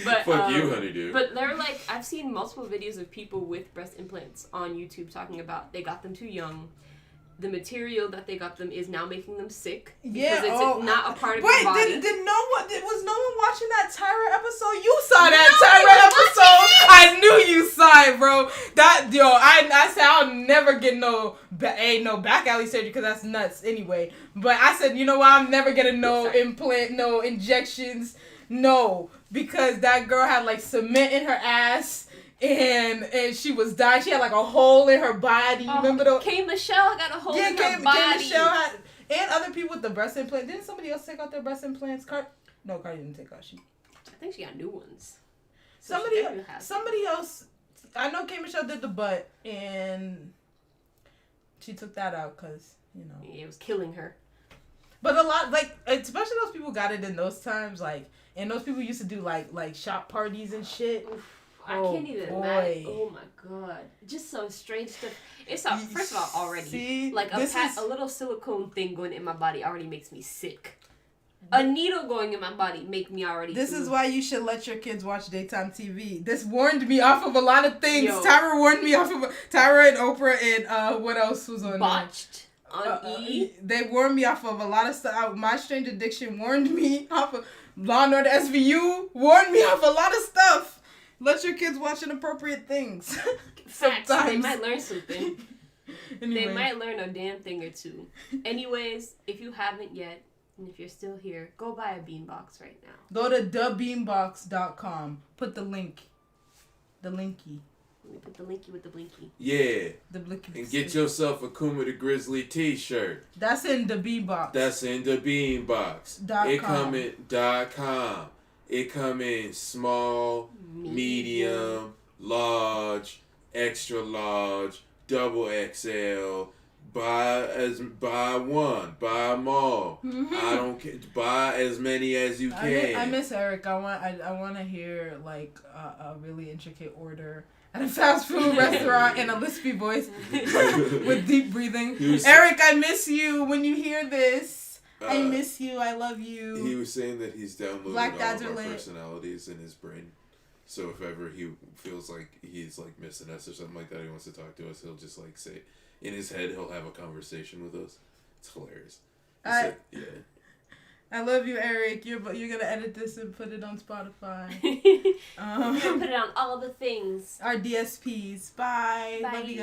But fuck you, honeydew. But they're like, I've seen multiple videos of people with breast implants on YouTube talking about they got them too young. The material that they got them is now making them sick because it's not a part of your body. Was no one watching that Tyra episode? You saw that Tyra episode. I knew you saw it, bro. I said I'll never get no back alley surgery because that's nuts anyway. But I said, you know what? I'm never getting no implant, no injections, no, because that girl had like cement in her ass. And she was dying. She had like a hole in her body. Remember the K. Michelle got a hole in her body. K. Michelle had, and other people with the breast implant. Didn't somebody else take out their breast implants? Cardi didn't take out. I think she got new ones. Somebody else. I know K. Michelle did the butt, and she took that out because it was killing her. But a lot, like, especially those people got it in those times, like, and those people used to do like shop parties and shit. Oof. I can't even imagine. Oh my god. Just some strange stuff. It's first of all, already. Like a little silicone thing going in my body already makes me sick. A needle going in my body make me already This is why you should let your kids watch daytime TV. This warned me off of a lot of things. Tyra warned me off of Tyra and Oprah and what else was on Botched on E. They warned me off of a lot of stuff. My Strange Addiction warned me off of Law and Order SVU warned me off a lot of stuff. Let your kids watch inappropriate things. Facts. They Sometimes. might learn something. Anyway. They might learn a damn thing or two. Anyways, if you haven't yet, and if you're still here, go buy a beanbox right now. Go to thebeanbox.com. Put the link. The linky. Let me put the linky with the blinky. Yeah. The blinky. And get yourself a Kuma the Grizzly t-shirt. That's in the Beanbox. That's in the Beanbox. It come in .com. It come in small, medium, large, extra large, double XL. Buy one, buy them all. I don't care. Buy as many as you can. I miss Eric. I want to hear like a really intricate order at a fast food restaurant in a lispy voice with deep breathing. Eric, I miss you. When you hear this, I miss you. I love you. He was saying that he's downloaded Black all dads of are our lit. personalities in his brain. So if ever he feels like he's like missing us or something like that, he wants to talk to us, he'll just like say, in his head, he'll have a conversation with us. It's hilarious. Yeah. I love you, Eric. You're gonna edit this and put it on Spotify. Put it on all the things. Our DSPs. Bye. Bye. Love you guys.